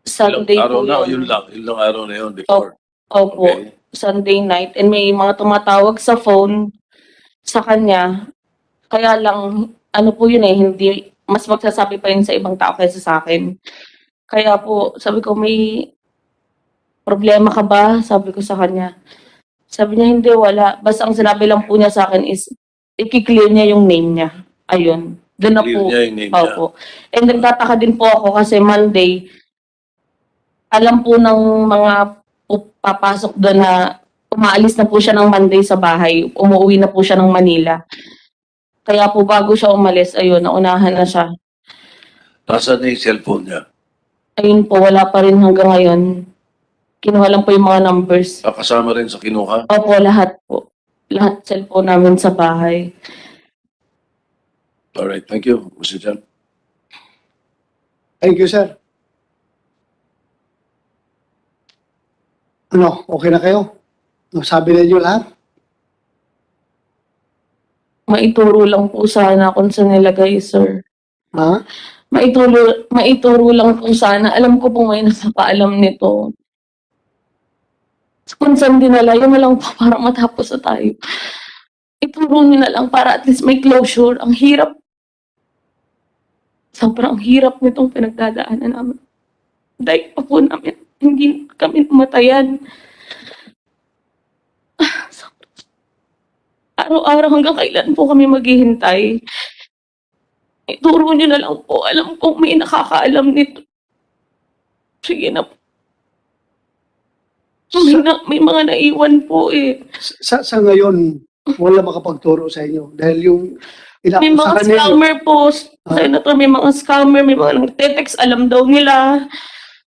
Sunday Ilang araw po na, yun. yun lang. Yun lang araw na yun before. Opo, Okay. Sunday night. And may mga tumatawag sa phone sa kanya. Kaya lang, ano po yun hindi, mas magsasabi pa yun sa ibang tao kaysa sa akin. Kaya po, sabi ko, may problema ka ba? Sabi ko sa kanya. Sabi niya, hindi, wala. Basta ang sinabi lang po niya sa akin is, i-clear niya yung name niya. Ayun. Doon na Clear po. niya yung name niya. Opo. And nagtataka din po ako kasi Monday, alam po ng mga papasok doon na umaalis na po siya ng Monday sa bahay. Umuwi na po siya ng Manila. Kaya po bago siya umalis, ayun, naunahan na siya. Nasaan na yung cellphone niya? Ayun po, wala pa rin hanggang ngayon. Kinuha lang po yung mga numbers. Kasama rin sa kinuha? Opo, lahat po. Lahat cellphone namin sa bahay. Alright, thank you, Mr. Chan. Thank you, sir. Ano, okay na kayo? Sabi na niyo lahat? Maituro lang po sana kung saan nilagay, sir. Ha? Maituro lang po sana. Alam ko po may nakakaalam nito. Kung saan dinala, yun na lang po para matapos na tayo. Ituro niyo na lang para at least may closure. Ang hirap. Sobrang hirap nitong pinagdadaanan namin. Dahil pa po namin, hindi kami namatayan. Araw-araw hanggang kailan po kami maghihintay. Ituro niyo na lang po. Alam kong may nakakaalam nito. Sige na po. May mga naiwan po eh. Sa ngayon, wala makapagturo sa inyo. Dahil yung May mga inaakusahan ninyo, scammer po. Senator, may mga scammer, may mga nagte-text, alam daw nila.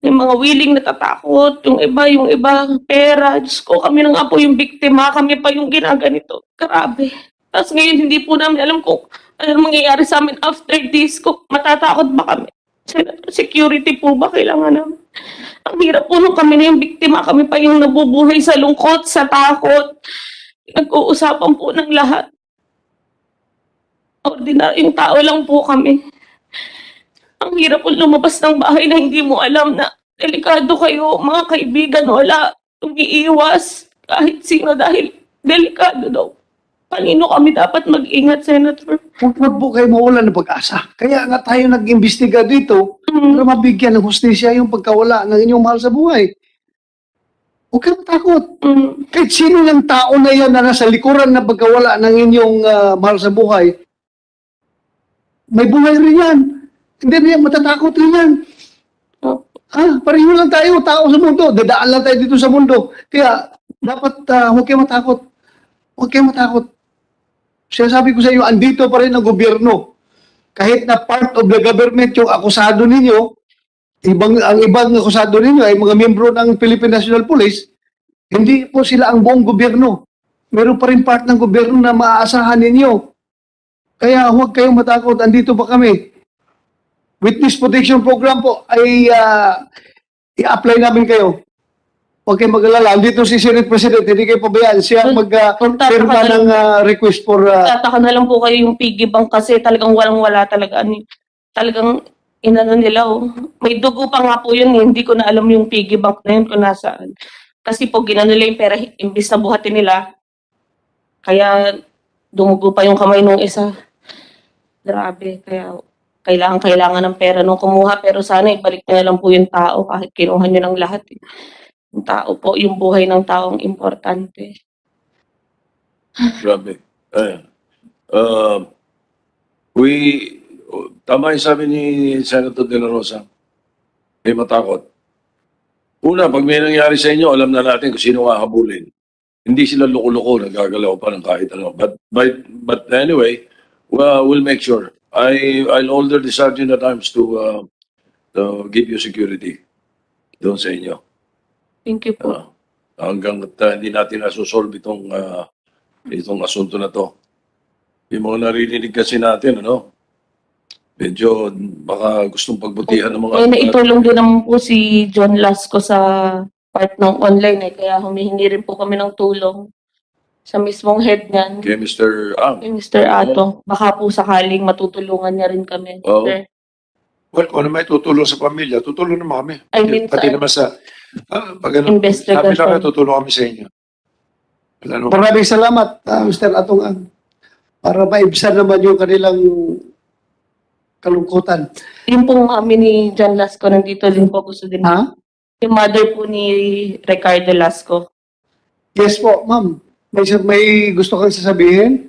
May mga willing natatakot. Yung iba, pera. Diyos ko, kami na nga po yung biktima. Kami pa yung ginaganito. Grabe. Tapos ngayon, hindi po namin alam kung ano mangyayari sa amin after this. Kung matatakot ba kami. Senator, security po ba kailangan namin? Ang hirap po nung kami na yung biktima. Kami pa yung nabubuhay sa lungkot, sa takot. Nag-uusapan po ng lahat. Ordinaryong tao lang po kami. Ang hirap po lumabas ng bahay na hindi mo alam na delikado kayo, mga kaibigan, wala. Umiiwas kahit sino dahil delikado daw. Kanino kami dapat mag-ingat, Senator? huwag po kayo mawalan ng pag-asa. Kaya nga tayo nag-imbestiga dito para mabigyan ng hustisya yung pagkawala ng inyong mahal sa buhay. Huwag kayo matakot. Kahit sino ng tao na yan na nasa likuran ng pagkawala ng inyong mahal sa buhay, may buhay rin yan. Hindi na yan, matatakot rin yan. Pareho lang tayo, tao sa mundo. Dadaan lang tayo dito sa mundo. Kaya, dapat huwag kayo matakot. Huwag kayo matakot. Sinasabi ko sa inyo, andito pa rin ang gobyerno. Kahit na part of the government yung akusado ninyo, ang ibang akusado ninyo ay mga miyembro ng Philippine National Police, hindi po sila ang buong gobyerno. Meron pa rin part ng gobyerno na maaasahan ninyo. Kaya huwag kayong matakot, andito pa kami. Witness Protection Program po ay i-apply namin kayo. Huwag kayong mag-alala. Andito si Senate President, hindi kayo pabayaan. Siya ang mag-firma ng request for... Tataka na lang po kayo yung piggy bank kasi talagang walang-wala talaga. Talagang inano nila oh. May dugo pa nga po yun eh. Hindi ko na alam yung piggy bank na yun kung nasaan. Kasi po ginano nila yung pera imbis na buhatin nila. Kaya dumugo pa yung kamay nung isa. Grabe. Kaya kailangan ng pera nung kumuha. Pero sana ibalik nyo na lang po yung tao kahit kinuha nyo ng lahat eh. Yung tao po, yung buhay ng taong importante. Grabe. Tama yung sabi ni Senator De La Rosa. May matakot. Una, pag may nangyari sa inyo, alam na natin kung sino hahabulin. Hindi sila loko-loko, nagagalaw pa ng kahit ano. But anyway, we'll make sure. I'll order the Sergeant at Arms to to give you security doon sa inyo. Thank you po. Hanggang hindi natin nasusolve itong asunto na to. Yung mga naririnig kasi natin, medyo baka gustong pagbutihan ng mga... May naitulong din naman po si John Lasco sa part ng online kaya humihingi rin po kami ng tulong sa mismong head niyan. Kay Mr. Ang. Kay Mr. Ato. Baka po sakaling matutulungan niya rin kami. Oo. Sir. Well, kung ano may tutulong sa pamilya, tutulong naman kami. I mean, Pati sa- naman sa, pag ano, Investigation. sabi lang tutulong kami sa inyo. Wala naman. Maraming salamat, Mr. Atongan, para maibsan naman yung kanilang kalungkutan. Yung pong amin ni John Lasco, nandito din po gusto din. Ha? Yung mother po ni Ricardo Lasco. Yes po, ma'am. May gusto kang sasabihin?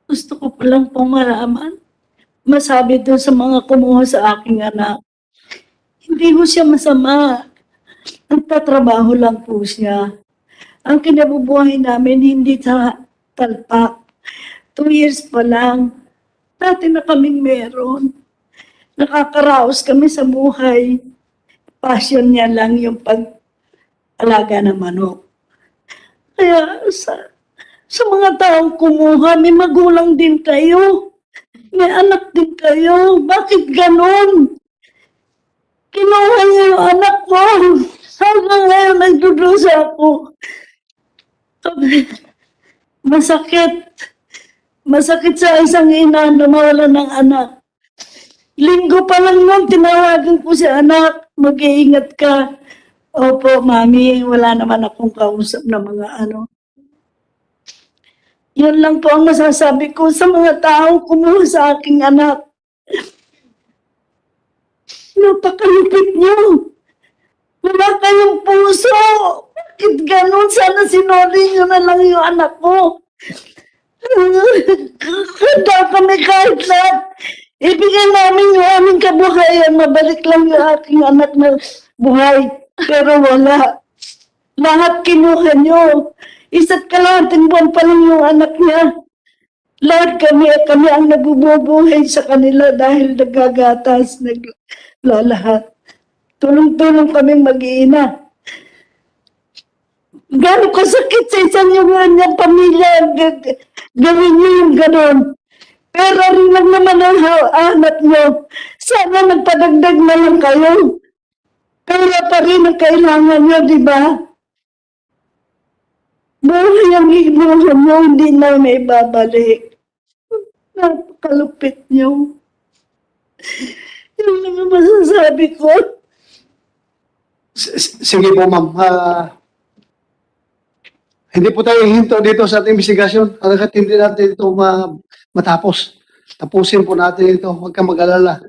Gusto ko palang pong malaman, masabi doon sa mga kumuha sa aking anak, hindi ko siya masama. Nagtatrabaho lang po siya. Ang kinabubuhay namin hindi sa talpak. 2 years pa lang, dati na kaming meron. Nakakaraos kami sa buhay. Passion niya lang yung pag-alaga ng manok. Kaya sa mga taong kumuha, may magulang din kayo. May anak din kayo. Bakit ganon? Kinuha niya yung anak ko. Hanggang ngayon, nagdudusa ako. Masakit. Masakit sa isang ina na mawala ng anak. Linggo pa lang nun, tinawagan ko si anak. Mag-iingat ka. Opo, mami, wala naman akong kausap na mga ano. Yun lang po ang masasabi ko sa mga taong kumuha sa aking anak. Napakalupit niyo. Wala kayong puso. Bakit ganun? Sana sinuri niyo na lang yung anak ko. Handa kami kahit lahat. Ibigay namin yung aming kabuhayan. Mabalik lang yung aking anak na buhay. Pero wala. Lahat kinuha niyo. Isa't kalahating buwan pa lang yung anak niya. Lahat kami ang nabubuhay sa kanila dahil nagagatas, naglalahat. Tulong-tulong kaming mag-iina. Gano'ng kasakit sa isang yung kanyang pamilya, gawin niyo yung gano'n. Pero rin lang naman ang anak niyo. Sana nagpadagdag na lang kayo. Kaya pa rin ang kailangan niyo, di ba? Buhay ang inuha niyo, hindi na may babalik. Napakalupit niyo. Yun lang ang masasabi ko. Sige po, ma'am. Hindi po tayo hinto dito sa ating investigasyon. Hanggat hindi natin ito matapos. Tapusin po natin ito. Huwag kang mag-alala.